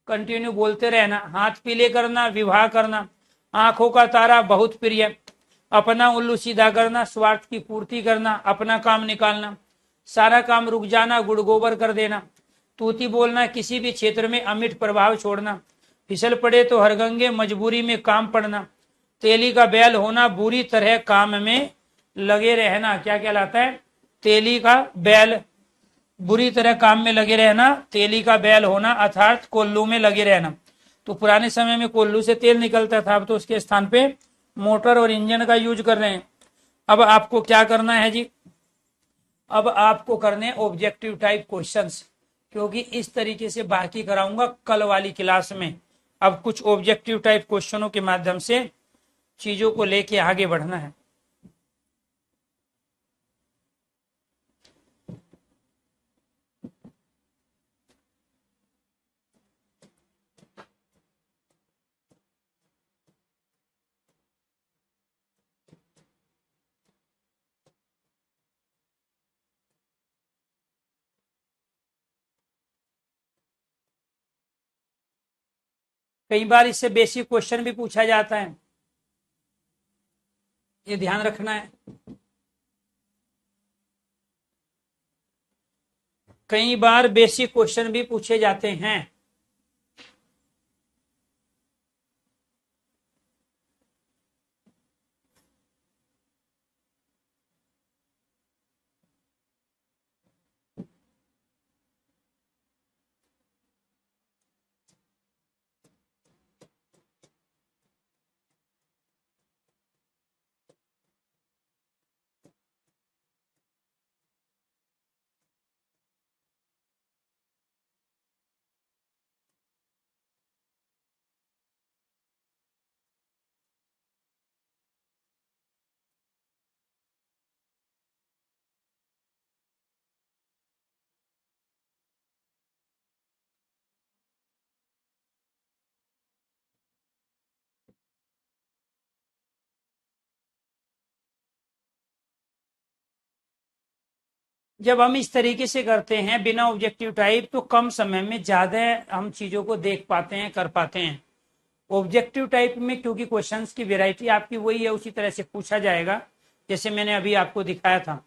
कंटिन्यू बोलते रहना। हाथ पीले करना, विवाह करना। आंखों का तारा बहुत प्रिय, अपना उल्लू सीधा करना, स्वार्थ की पूर्ति करना, अपना काम निकालना। सारा काम रुक जाना, गुड़ गोबर कर देना। तूती बोलना, किसी भी क्षेत्र में अमिट प्रभाव छोड़ना। फिसल पड़े तो हरगंगे, मजबूरी में काम पड़ना। तेली का बैल होना, बुरी तरह काम में लगे रहना, क्या कहलाता है? तेली का बैल, बुरी तरह काम में लगे रहना। तेली का बैल होना अर्थात कोल्लू में लगे रहना। तो पुराने समय में कोल्लू से तेल निकलता था, अब तो उसके स्थान पे मोटर और इंजन का यूज कर रहे हैं। अब आपको क्या करना है जी? अब आपको करने ऑब्जेक्टिव टाइप क्वेश्चंस, क्योंकि इस तरीके से बाकी कराऊंगा कल वाली क्लास में। अब कुछ ऑब्जेक्टिव टाइप क्वेश्चनों के माध्यम से चीजों को लेके आगे बढ़ना है। कई बार इससे बेसिक क्वेश्चन भी पूछा जाता है, ये ध्यान रखना है। कई बार बेसिक क्वेश्चन भी पूछे जाते हैं। जब हम इस तरीके से करते हैं बिना ऑब्जेक्टिव टाइप, तो कम समय में ज्यादा हम चीजों को देख पाते हैं, कर पाते हैं। ऑब्जेक्टिव टाइप में क्योंकि क्वेश्चंस की वैरायटी आपकी वही है, उसी तरह से पूछा जाएगा जैसे मैंने अभी आपको दिखाया था,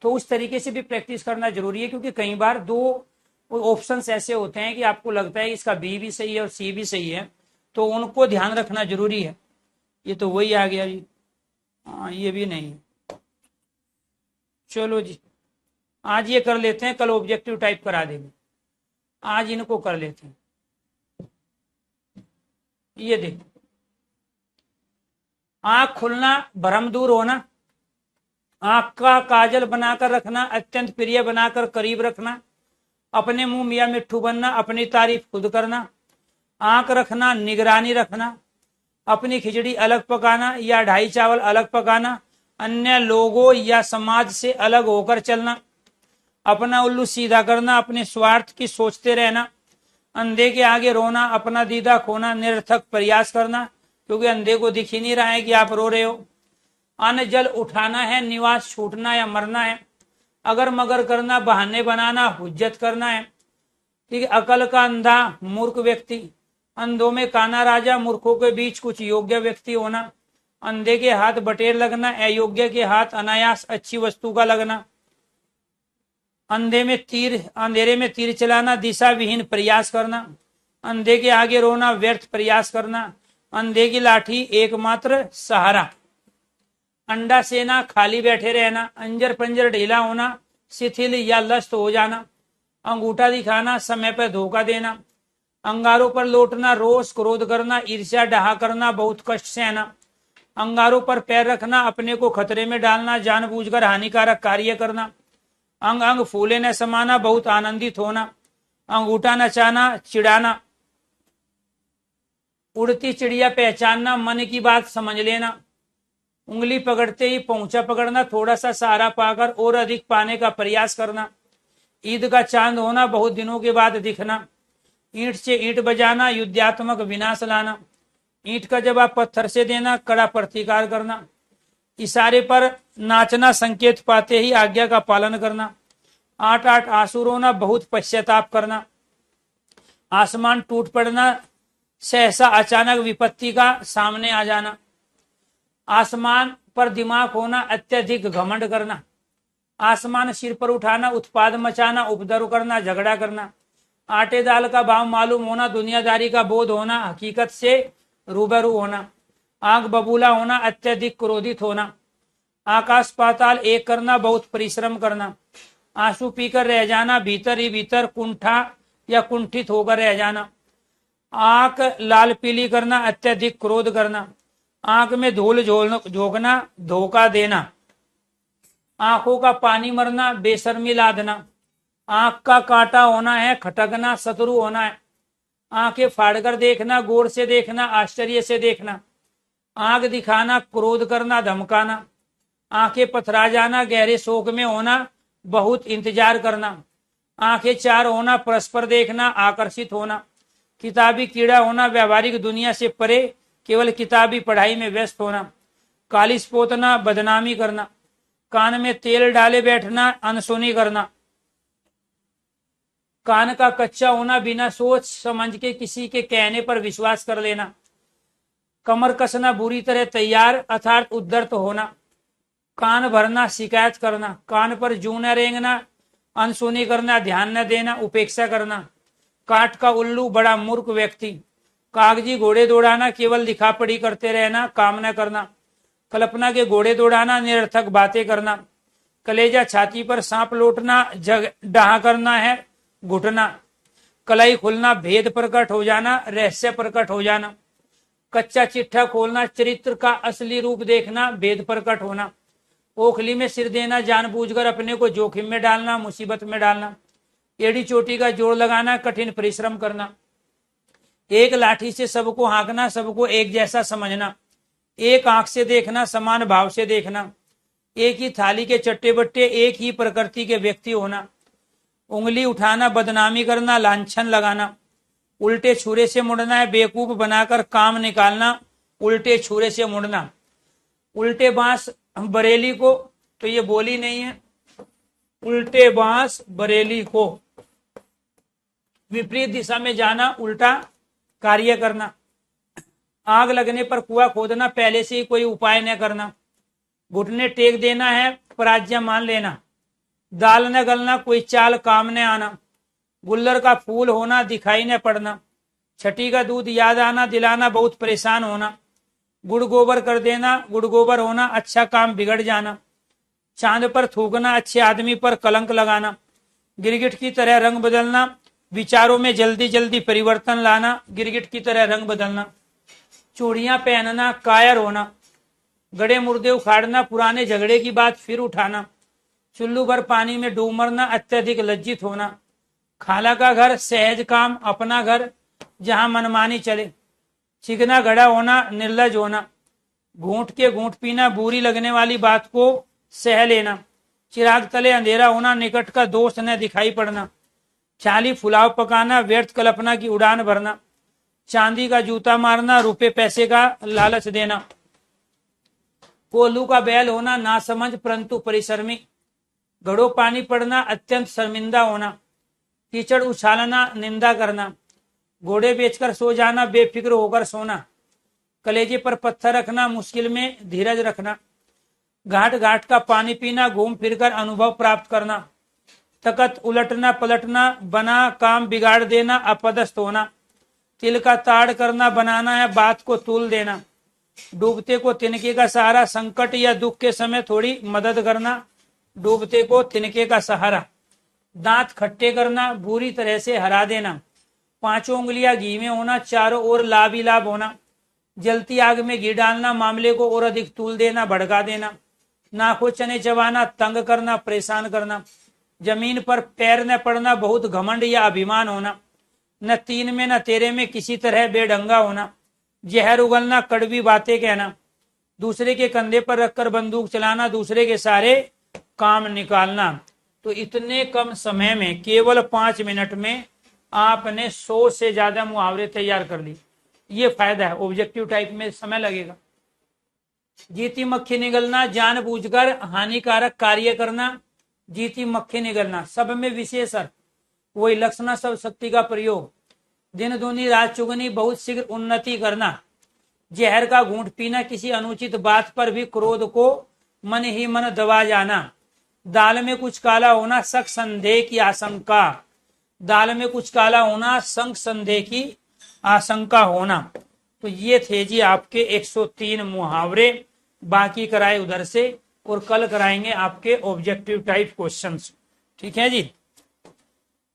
तो उस तरीके से भी प्रैक्टिस करना जरूरी है। क्योंकि कई बार दो ऑप्शंस ऐसे होते हैं कि आपको लगता है इसका बी भी सही है और सी भी सही है, तो उनको ध्यान रखना जरूरी है। ये तो वही आ गया जी, हाँ ये भी नहीं है। चलो जी, आज ये कर लेते हैं, कल ऑब्जेक्टिव टाइप करा देंगे। आज इनको कर लेते हैं। ये देखो, आंख खुलना, भ्रम दूर होना, आंख का काजल बनाकर रखना, अत्यंत प्रिय बनाकर करीब रखना, अपने मुंह मियां मिट्ठू बनना, अपनी तारीफ खुद करना, आंख रखना, निगरानी रखना, अपनी खिचड़ी अलग पकाना या ढाई चावल अलग पकाना, अन्य लोगों या समाज से अलग होकर चलना, अपना उल्लू सीधा करना, अपने स्वार्थ की सोचते रहना, अंधे के आगे रोना, अपना दीदा खोना, निरर्थक प्रयास करना क्योंकि अंधे को दिख ही नहीं रहा है कि आप रो रहे हो, अन्न जल उठाना है, निवास छूटना या मरना है, अगर मगर करना, बहाने बनाना, हुज्जत करना है। ठीक है, अकल का अंधा मूर्ख व्यक्ति, अंधों में काना राजा, मूर्खों के बीच कुछ योग्य व्यक्ति होना, अंधे के हाथ बटेर लगना, अयोग्य के हाथ अनायास अच्छी वस्तु का लगना, अंधेरे में तीर चलाना, दिशा विहीन प्रयास करना, अंधे के आगे रोना, व्यर्थ प्रयास करना, अंधे की लाठी एकमात्र सहारा, अंडा सेना, खाली बैठे रहना, अंजर पंजर ढीला होना, शिथिल या लस्त हो जाना, अंगूठा दिखाना, समय पर धोखा देना, अंगारों पर लौटना, रोष क्रोध करना, ईर्ष्या डहा करना, बहुत कष्ट सहना, अंगारों पर पैर रखना, अपने को खतरे में डालना, जानबूझकर हानिकारक कार्य करना, अंग अंग फूले न समाना, बहुत आनंदित होना, अंगूठा नचाना, चिढ़ाना, उड़ती चिड़िया पहचानना, मन की बात समझ लेना, उंगली पकड़ते ही पहुंचा पकड़ना, थोड़ा सा सहारा पाकर और अधिक पाने का प्रयास करना, ईद का चांद होना, बहुत दिनों के बाद दिखना, ईंट से ईंट बजाना, युद्धात्मक विनाश लाना, ईंट का जवाब पत्थर से देना, कड़ा प्रतिकार करना, इशारे पर नाचना, संकेत पाते ही आज्ञा का पालन करना, आठ आठ आंसू रोना, बहुत पश्चाताप करना, आसमान टूट पड़ना, सहसा अचानक विपत्ति का सामने आ जाना, आसमान पर दिमाग होना, अत्यधिक घमंड करना, आसमान सिर पर उठाना, उत्पाद मचाना, उपद्रव करना, झगड़ा करना, आटे दाल का भाव मालूम होना, दुनियादारी का बोध होना, हकीकत से रूबरू होना, आंख बबूला होना, अत्यधिक क्रोधित होना, आकाश पाताल एक करना, बहुत परिश्रम करना, आंसू पीकर रह जाना, भीतर ही भीतर कुंठा या कुंठित होकर रह जाना, आंख लाल पीली करना, अत्यधिक क्रोध करना, आंख में धूल झोंकना, धोखा देना, आंखों का पानी मरना, बेशर्मी लादना, आंख का कांटा होना है, खटकना, शत्रु होना है, आंखें फाड़कर देखना, गौर से देखना, आश्चर्य से देखना, आंख दिखाना, क्रोध करना, धमकाना। आंखें पथरा जाना, गहरे शोक में होना, बहुत इंतजार करना। आंखें चार होना, परस्पर देखना, आकर्षित होना। किताबी कीड़ा होना, व्यवहारिक दुनिया से परे, केवल किताबी पढ़ाई में व्यस्त होना। कालिस पोतना, बदनामी करना। कान में तेल डाले बैठना, अनसुनी करना। कान का कच्चा होना, बिना सोच समझ के किसी के कहने पर विश्वास कर लेना। कमर कसना, बुरी तरह तैयार अर्थात उद्धत होना। कान भरना, शिकायत करना। कान पर जूं न रेंगना, अनसुनी करना, ध्यान न देना, उपेक्षा करना। काठ का उल्लू, बड़ा मूर्ख व्यक्ति। कागजी घोड़े दौड़ाना, केवल दिखापड़ी करते रहना, काम न करना। कल्पना के घोड़े दौड़ाना, निरर्थक बातें करना। कलेजा छाती पर सांप लौटना, जग डाह करना है, घुटना। कलाई खुलना, भेद प्रकट हो जाना, रहस्य प्रकट हो जाना। कच्चा चिट्ठा खोलना, चरित्र का असली रूप देखना, भेद प्रकट होना। ओखली में सिर देना, जानबूझकर अपने को जोखिम में डालना, मुसीबत में डालना। एड़ी चोटी का जोड़ लगाना, कठिन परिश्रम करना। एक लाठी से सबको हाँकना, सबको एक जैसा समझना। एक आंख से देखना, समान भाव से देखना। एक ही थाली के चट्टे बट्टे, एक ही प्रकृति के व्यक्ति होना। उंगली उठाना, बदनामी करना, लांछन लगाना। उल्टे छुरे से मुड़ना है, बेवकूफ बनाकर काम निकालना, उल्टे छुरे से मुड़ना। उल्टे बांस बरेली को, तो ये बोली नहीं है, उल्टे बांस बरेली को। विपरीत दिशा में जाना, उल्टा कार्य करना। आग लगने पर कुआं खोदना, पहले से ही कोई उपाय न करना। घुटने टेक देना है, पराजय मान लेना। दाल न गलना, कोई चाल काम न आना। गुल्लर का फूल होना, दिखाई न पड़ना। छठी का दूध याद आना, दिलाना, बहुत परेशान होना। गुड़ गोबर कर देना, गुड़ गोबर होना, अच्छा काम बिगड़ जाना। चांद पर थूकना, अच्छे आदमी पर कलंक लगाना। गिरगिट की तरह रंग बदलना, विचारों में जल्दी जल्दी परिवर्तन लाना, गिरगिट की तरह रंग बदलना। चूड़ियां पहनना, कायर होना। गड़े मुर्दे उखाड़ना, पुराने झगड़े की बात फिर उठाना। चुल्लू भर पानी में डूब मरना, अत्यधिक लज्जित होना। खाला का घर, सहज काम, अपना घर जहां मनमानी चले। चिकना घड़ा होना, निर्लज होना। घूंट के घूंट पीना, बुरी लगने वाली बात को सह लेना। चिराग तले अंधेरा होना, निकट का दोस्त न दिखाई पड़ना। चाली फुलाव पकाना, व्यर्थ कल्पना की उड़ान भरना। चांदी का जूता मारना, रुपए पैसे का लालच देना। कोल्हू का बैल होना, नासमझ परंतु परिश्रमी। घड़ों पानी पड़ना, अत्यंत शर्मिंदा होना। कीचड़ उछालना, निंदा करना। घोड़े बेचकर सो जाना, बेफिक्र होकर सोना। कलेजे पर पत्थर रखना, मुश्किल में धीरज रखना। घाट घाट का पानी पीना, घूम फिरकर अनुभव प्राप्त करना। तकत उलटना पलटना, बना काम बिगाड़ देना, अपदस्थ होना। तिल का ताड़ करना, बनाना है, बात को तूल देना। डूबते को तिनके का सहारा, संकट या दुख के समय थोड़ी मदद करना, डूबते को तिनके का सहारा। दांत खट्टे करना, बुरी तरह से हरा देना। पांचों उंगलियां घी में होना, चारों ओर लाभ ही लाभ होना। जलती आग में घी डालना, मामले को और अधिक तूल देना, भड़का देना। नाखों चने चबाना, तंग करना, परेशान करना। जमीन पर पैर न पड़ना, बहुत घमंड या अभिमान होना। न तीन में न तेरे में, किसी तरह बेढंगा होना। जहर उगलना, कड़वी बातें कहना। दूसरे के कंधे पर रखकर बंदूक चलाना, दूसरे के सारे काम निकालना। तो इतने कम समय में, केवल 5 मिनट में आपने 100 से ज्यादा मुहावरे तैयार कर ली। ये फायदा है। ऑब्जेक्टिव टाइप में समय लगेगा। जीती मक्खी निगलना, जानबूझकर हानिकारक कार्य करना, जीती मक्खी निगलना। सब में विशेष अर्थ, वही लक्षणा सब शक्ति का प्रयोग। दिन दूनी रात चुगनी, बहुत शीघ्र उन्नति करना। जहर का घूंट पीना, किसी अनुचित बात पर भी क्रोध को मन ही मन दबा जाना। दाल में कुछ काला होना, शक संदेह की आशंका। दाल में कुछ काला होना, शक संदेह की आशंका होना। तो ये थे जी आपके 103 मुहावरे। बाकी कराए उधर से, और कल कराएंगे आपके ऑब्जेक्टिव टाइप क्वेश्चंस। ठीक है जी।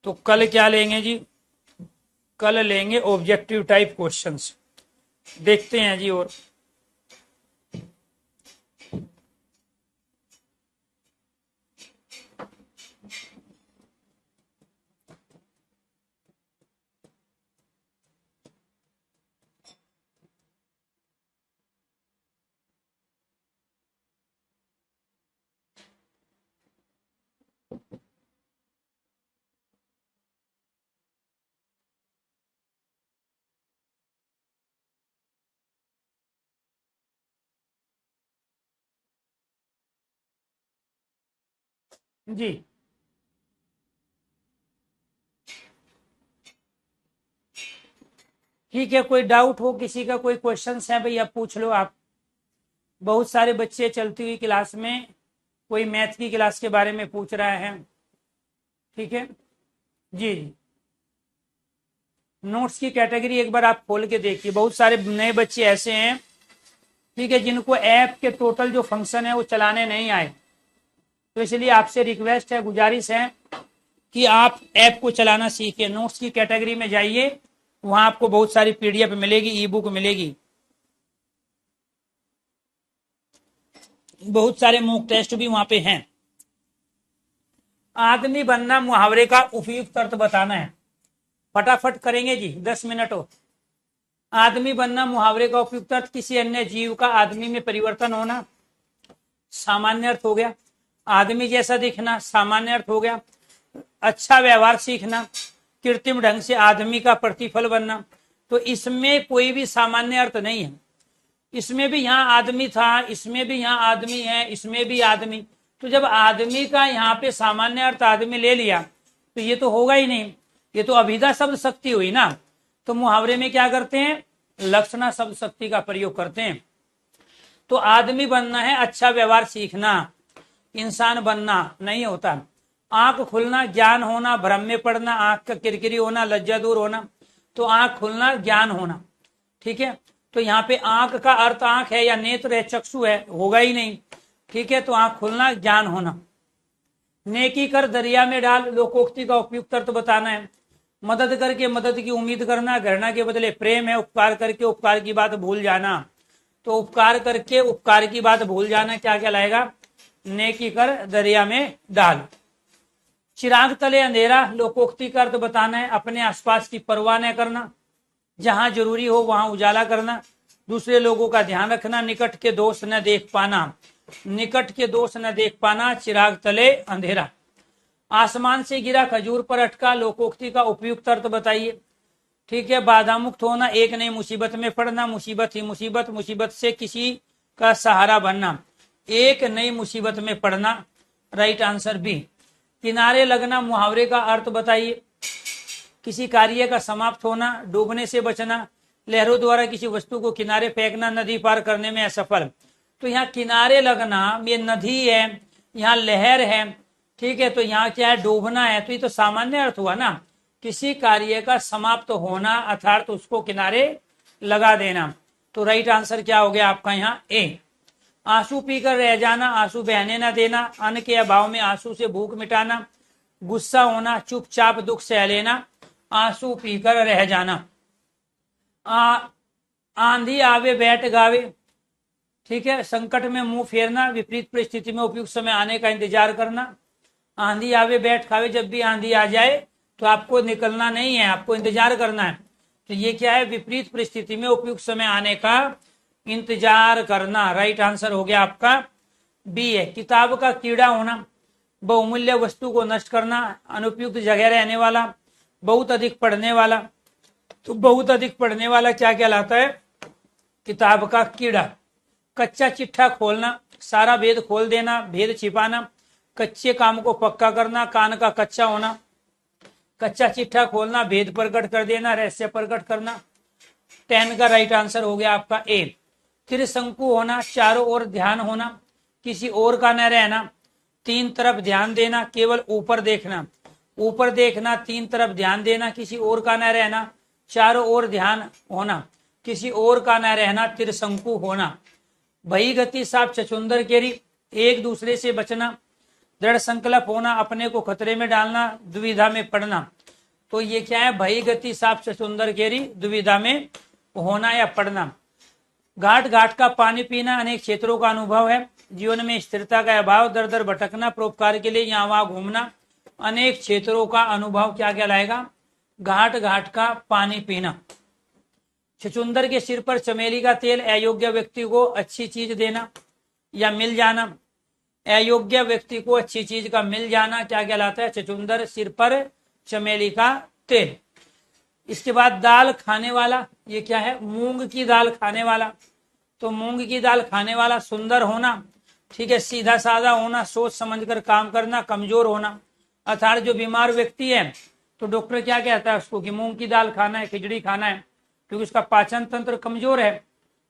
तो कल क्या लेंगे जी? कल लेंगे ऑब्जेक्टिव टाइप क्वेश्चंस। देखते हैं जी। और जी। ठीक है, कोई डाउट हो किसी का, कोई क्वेश्चंस है भाई, अब पूछ लो आप। बहुत सारे बच्चे चलती हुई क्लास में कोई मैथ की क्लास के बारे में पूछ रहा है। ठीक है जी। नोट्स की कैटेगरी एक बार आप खोल के देखिए, बहुत सारे नए बच्चे ऐसे हैं, ठीक है, जिनको ऐप के टोटल जो फंक्शन है वो चलाने नहीं आए। तो इसलिए आपसे रिक्वेस्ट है, गुजारिश है कि आप ऐप को चलाना सीखिए। नोट्स की कैटेगरी में जाइए, वहां आपको बहुत सारी पीडीएफ मिलेगी, ई बुक मिलेगी, बहुत सारे मॉक टेस्ट भी वहां पे हैं। आदमी बनना मुहावरे का उपयुक्त अर्थ बताना है, फटाफट करेंगे जी, 10 मिनट हो। आदमी बनना मुहावरे का उपयुक्त अर्थ, किसी अन्य जीव का आदमी में परिवर्तन होना, सामान्य अर्थ हो गया। आदमी जैसा दिखना, सामान्य अर्थ हो गया। अच्छा व्यवहार सीखना, कृत्रिम ढंग से आदमी का प्रतिफल बनना। तो इसमें कोई भी सामान्य अर्थ नहीं है, इसमें भी यहाँ आदमी था, इसमें भी यहाँ आदमी है, इसमें भी आदमी। तो जब आदमी का यहाँ पे सामान्य अर्थ आदमी ले लिया तो ये तो होगा ही नहीं, ये तो अभिधा शब्द शक्ति हुई ना। तो मुहावरे में क्या करते हैं, लक्षणा शब्द शक्ति का प्रयोग करते हैं। तो आदमी बनना है अच्छा व्यवहार सीखना, इंसान बनना नहीं होता। आंख खुलना, ज्ञान होना, भ्रम में पड़ना, आंख का किरकिरी होना, लज्जा दूर होना। तो आंख खुलना, ज्ञान होना, ठीक है। तो यहाँ पे आंख का अर्थ आंख है या नेत्र है, चक्षु है, होगा ही नहीं, ठीक है। तो आंख खुलना, ज्ञान होना। नेकी कर दरिया में डाल, लोकोक्ति का उपयुक्त अर्थ बताना है। मदद करके मदद की उम्मीद करना, घृणा के बदले प्रेम है। उपकार करके उपकार की बात भूल जाना, तो उपकार करके उपकार की बात भूल जाना क्या कहलाएगा, नेकी कर दरिया में डाल। चिराग तले अंधेरा, लोकोक्ति का अर्थ बताना है। अपने आसपास की परवाह न करना, जहां जरूरी हो वहां उजाला करना, दूसरे लोगों का ध्यान रखना, निकट के दोष न देख पाना, निकट के दोष न देख पाना, चिराग तले अंधेरा। आसमान से गिरा खजूर पर अटका, लोकोक्ति का उपयुक्त अर्थ बताइए। ठीक है, बाधा मुक्त होना, एक नई मुसीबत में पड़ना, मुसीबत ही मुसीबत, मुसीबत से किसी का सहारा बनना, एक नई मुसीबत में पड़ना, राइट आंसर बी। किनारे लगना, मुहावरे का अर्थ बताइए। किसी कार्य का समाप्त होना, डूबने से बचना, लहरों द्वारा किसी वस्तु को किनारे फेंकना, नदी पार करने में असफल। तो यहाँ किनारे लगना, ये नदी है, यहाँ लहर है, ठीक है। तो यहाँ क्या है, डूबना है, तो ये तो सामान्य अर्थ हुआ ना, किसी कार्य का समाप्त होना अर्थात तो उसको किनारे लगा देना। तो राइट आंसर क्या हो गया आपका यहाँ ए। आंसू पीकर रह जाना, आंसू बहने न देना, अन्न के अभाव में आंसू से भूख मिटाना, गुस्सा होना, चुपचाप दुख सह लेना, आंसू पीकर रह जाना। आंधी आवे बैठ गावे, ठीक है, संकट में मुंह फेरना, विपरीत परिस्थिति में उपयुक्त समय आने का इंतजार करना। आंधी आवे बैठ खावे, जब भी आंधी आ जाए तो आपको निकलना नहीं है, आपको इंतजार करना है। तो ये क्या है, विपरीत परिस्थिति में उपयुक्त समय आने का इंतजार करना, राइट आंसर हो गया आपका बी है। किताब का कीड़ा होना, बहुमूल्य वस्तु को नष्ट करना, अनुपयुक्त जगह रहने वाला, बहुत अधिक पढ़ने वाला। तो बहुत अधिक पढ़ने वाला क्या कहलाता है, किताब का कीड़ा। कच्चा चिट्ठा खोलना, सारा भेद खोल देना, भेद छिपाना, कच्चे काम को पक्का करना, कान का कच्चा होना। कच्चा चिट्ठा खोलना, भेद प्रकट कर देना, रहस्य प्रकट करना। 10 का राइट आंसर हो गया आपका ए। त्रिशंकु होना, चारों ओर ध्यान होना, किसी और का न रहना, तीन तरफ ध्यान देना, केवल ऊपर देखना, ऊपर देखना, तीन तरफ ध्यान देना, किसी और का न रहना, चारों ओर ध्यान होना, किसी और का न रहना, त्रिशंकु होना। भई गति साफ चचुंदर केरी, एक दूसरे से बचना, दृढ़ संकल्प होना, अपने को खतरे में डालना, दुविधा में पड़ना। तो ये क्या है, भई गति साफ चचुंदर केरी, दुविधा में होना या पड़ना। घाट घाट का पानी पीना, अनेक क्षेत्रों का अनुभव है, जीवन में स्थिरता का अभाव, दर दर भटकना, परोपकार के लिए यहाँ वहां घूमना, अनेक क्षेत्रों का अनुभव क्या कहलाएगा, घाट घाट का पानी पीना। छछुंदर के सिर पर चमेली का तेल, अयोग्य व्यक्ति को अच्छी चीज देना या मिल जाना, अयोग्य व्यक्ति को अच्छी चीज का मिल जाना क्या कहलाता है, छछुंदर सिर पर चमेली का तेल। इसके बाद दाल खाने वाला, ये क्या है, मूंग की दाल खाने वाला। तो मूंग की दाल खाने वाला, सुंदर होना, ठीक है, सीधा साधा होना, सोच समझकर काम करना, कमजोर होना। अर्थात जो बीमार व्यक्ति है तो डॉक्टर क्या कहता है उसको कि मूंग की दाल खाना है, खिचड़ी खाना है, क्योंकि उसका पाचन तंत्र कमजोर है,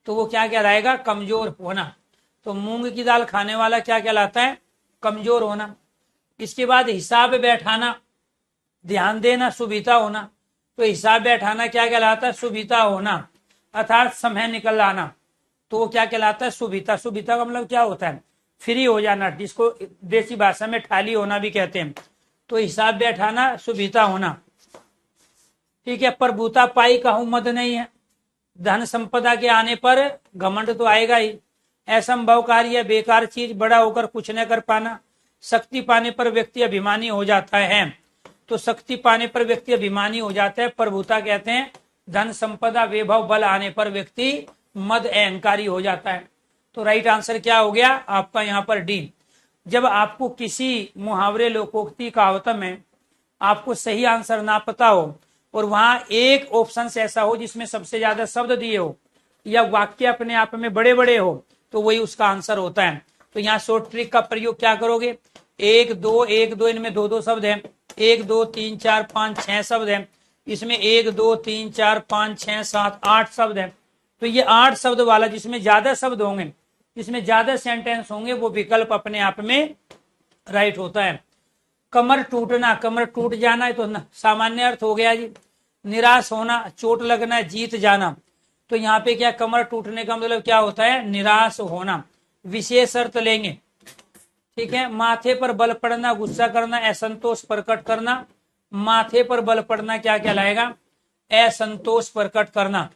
तो वो क्या कहलाएगा, कमजोर होना। तो मूंग की दाल खाने वाला क्या कहलाता है, कमजोर होना। इसके बाद हिसाब बैठाना, ध्यान देना, सुविधा होना। तो हिसाब बैठाना क्या कहलाता है, सुविधा होना, अर्थात समय निकल आना, तो वो क्या कहलाता है, सुविधा। सुविधा का मतलब क्या होता है, फ्री हो जाना, जिसको देसी भाषा में ठाली होना भी कहते हैं। तो हिसाब बैठाना, सुविधा होना। ठीक है, प्रभुता पाई कहूं मद नहीं है, धन संपदा के आने पर घमंड तो आएगा ही। असंभव कार्य, बेकार चीज, बड़ा होकर कुछ न कर पाना। शक्ति पाने पर व्यक्ति अभिमानी हो जाता है, तो शक्ति पाने पर व्यक्ति अभिमानी हो जाता है, प्रभुता कहते हैं। धन संपदा वैभव बल आने पर व्यक्ति मद अहंकारी हो जाता है। तो राइट आंसर क्या हो गया आपका यहाँ पर डी। जब आपको किसी मुहावरे, लोकोक्ति, कहावत में आपको सही आंसर ना पता हो और वहां एक ऑप्शन से ऐसा हो जिसमें सबसे ज्यादा शब्द दिए हो या वाक्य अपने आप में बड़े बड़े हो, तो वही उसका आंसर होता है। तो यहाँ शॉर्ट ट्रिक का प्रयोग क्या करोगे, 1 2 1 2, इनमें 2 शब्द हैं, 1 2 3 4 5 6 शब्द हैं, इसमें 1 2 3 4 5 6 7 8 शब्द हैं। तो ये 8 शब्द वाला जिसमें ज्यादा शब्द होंगे, जिसमें ज्यादा सेंटेंस होंगे, वो विकल्प अपने आप में राइट होता है। कमर टूटना, कमर टूट जाना है तो सामान्य अर्थ हो गया जी। निराश होना, चोट लगना, जीत जाना। तो यहाँ पे क्या, कमर टूटने का मतलब क्या होता है, निराश होना। विशेष अर्थ लेंगे, ठीक है। माथे पर बल पड़ना, गुस्सा करना, असंतोष प्रकट करना। माथे पर बल पड़ना क्या कहलाएगा, असंतोष प्रकट करना।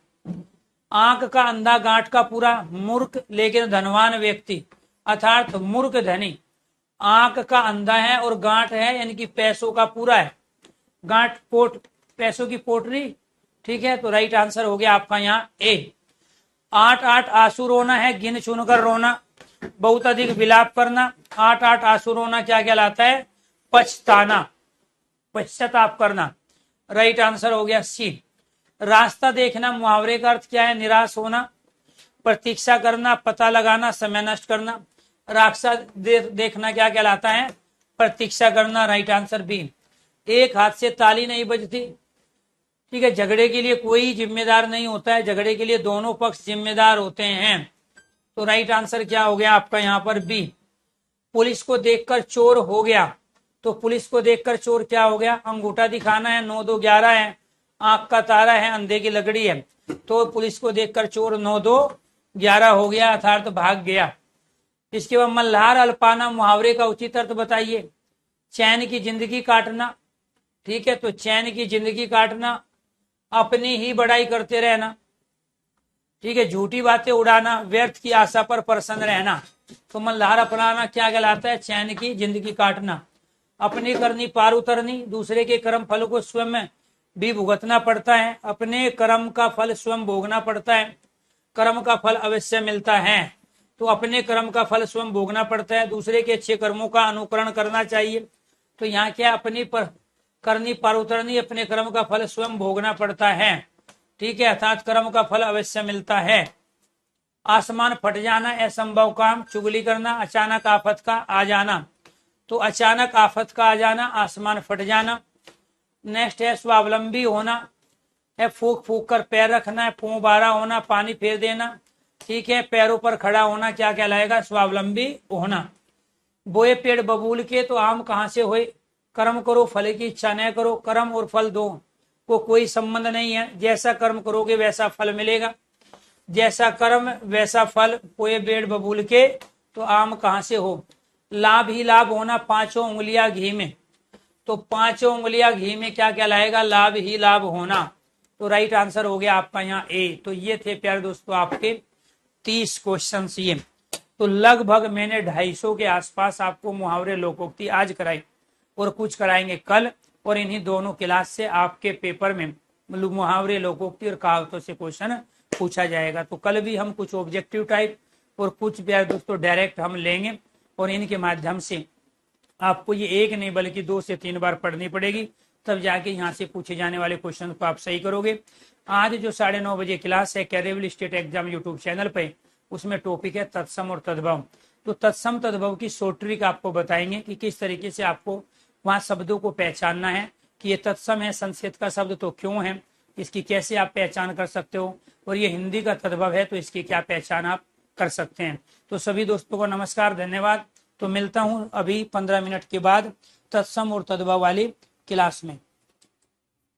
आंख का अंधा, गांठ का पूरा, मूर्ख लेकिन धनवान व्यक्ति, अर्थात मूर्ख धनी। आंख का अंधा है और गांठ है, यानी कि पैसों का पूरा है। गांठ पोट, पैसों की पोटरी, ठीक है। तो राइट आंसर हो गया आपका यहाँ ए। 8 8 आंसू रोना है, गिन चुनकर रोना, बहुत अधिक विलाप करना। 8 8 आंसू रोना क्या कहलाता है, पछताना, पश्चाताप करना। राइट आंसर हो गया सी। रास्ता देखना, मुहावरे का अर्थ क्या है, निराश होना। प्रतीक्षा करना, पता लगाना, समय नष्ट करना। रास्ता देखना क्या कहलाता है, प्रतीक्षा करना। Right answer B. एक हाथ से ताली नहीं बजती, ठीक है। झगड़े के लिए कोई जिम्मेदार नहीं होता है, झगड़े के लिए दोनों पक्ष जिम्मेदार होते हैं। तो राइट आंसर क्या हो गया आपका यहाँ पर बी। पुलिस को देखकर चोर हो गया, तो पुलिस को देखकर चोर क्या हो गया, अंगूठा दिखाना है, 9 2 11 है, आंख का तारा है, अंधे की लकड़ी है। तो पुलिस को देखकर चोर 9 2 11 हो गया, अर्थात भाग गया। इसके बाद मल्हार अल्पाना, मुहावरे का उचित अर्थ बताइए। चैन की जिंदगी काटना, ठीक है। तो चैन की जिंदगी काटना, अपनी ही बड़ाई करते रहना, ठीक है। झूठी बातें उड़ाना, व्यर्थ की आशा पर प्रसन्न रहना। तो मल्हार अपनाना क्या कहलाता है, चैन की जिंदगी काटना। अपनी करनी पार उतरनी, दूसरे के कर्म फल को स्वयं भी भुगतना पड़ता है, अपने कर्म का फल स्वयं भोगना पड़ता है। कर्म का फल अवश्य मिलता है, तो अपने कर्म का फल स्वयं भोगना पड़ता है। दूसरे के अच्छे कर्मों का अनुकरण करना चाहिए। तो यहाँ क्या, अपनी पर करनी पार उतरनी, अपने कर्म का फल स्वयं भोगना पड़ता है, ठीक है। अर्थात कर्म का फल अवश्य मिलता है। आसमान फट जाना, असंभव काम, चुगली करना, अचानक आफत का आ जाना। तो अचानक आफत का आ जाना, आसमान फट जाना। नेक्स्ट है स्वावलंबी होना, है फूक फूक कर पैर रखना, है फूंबारा होना, पानी फेर देना, ठीक है। पैरों पर खड़ा होना क्या कहलाएगा, स्वावलंबी होना। बोए पेड़ बबूल के, तो आम कहाँ से हुए, कर्म करो फल की इच्छा न करो। कर्म और फल दो को कोई संबंध नहीं है, जैसा कर्म करोगे वैसा फल मिलेगा, जैसा कर्म वैसा फल। बोए पेड़ बबूल के, तो आम कहाँ से हो। लाभ ही लाभ होना, 5 उंगलियां घी में, तो 5 उंगलियां घी में क्या कहलाएगा, लाभ ही लाभ होना। तो राइट आंसर हो गया आपका यहाँ ए। तो ये थे प्यारे दोस्तों आपके 30 क्वेश्चन ये। तो लगभग मैंने 250 के आसपास आपको मुहावरे लोकोक्ति आज कराई और कुछ कराएंगे कल, और इन्हीं दोनों क्लास से आपके पेपर में मुहावरे लोकोक्ति और कहावतों से क्वेश्चन पूछा जाएगा। तो कल भी हम कुछ ऑब्जेक्टिव टाइप और कुछ प्यारे दोस्तों डायरेक्ट हम लेंगे, और इनके माध्यम से आपको ये एक नहीं बल्कि 2 से 3 बार पढ़नी पड़ेगी, तब जाके यहाँ से पूछे जाने वाले क्वेश्चन को आप सही करोगे। आज जो 9:30 बजे क्लास है कैरेबिल स्टेट एग्जाम यूट्यूब चैनल पे, उसमें टॉपिक है तत्सम और तद्भव। तो तत्सम तद्भव की शॉर्ट ट्रिक आपको बताएंगे कि किस तरीके से आपको वहां शब्दों को पहचानना है कि ये तत्सम है संस्कृत का शब्द तो क्यों है, इसकी कैसे आप पहचान कर सकते हो, और ये हिंदी का तद्भव है तो इसकी क्या पहचान आप कर सकते हैं। तो सभी दोस्तों को नमस्कार, धन्यवाद। तो मिलता हूं अभी 15 मिनट के बाद तत्सम और तद्भव वाली क्लास में।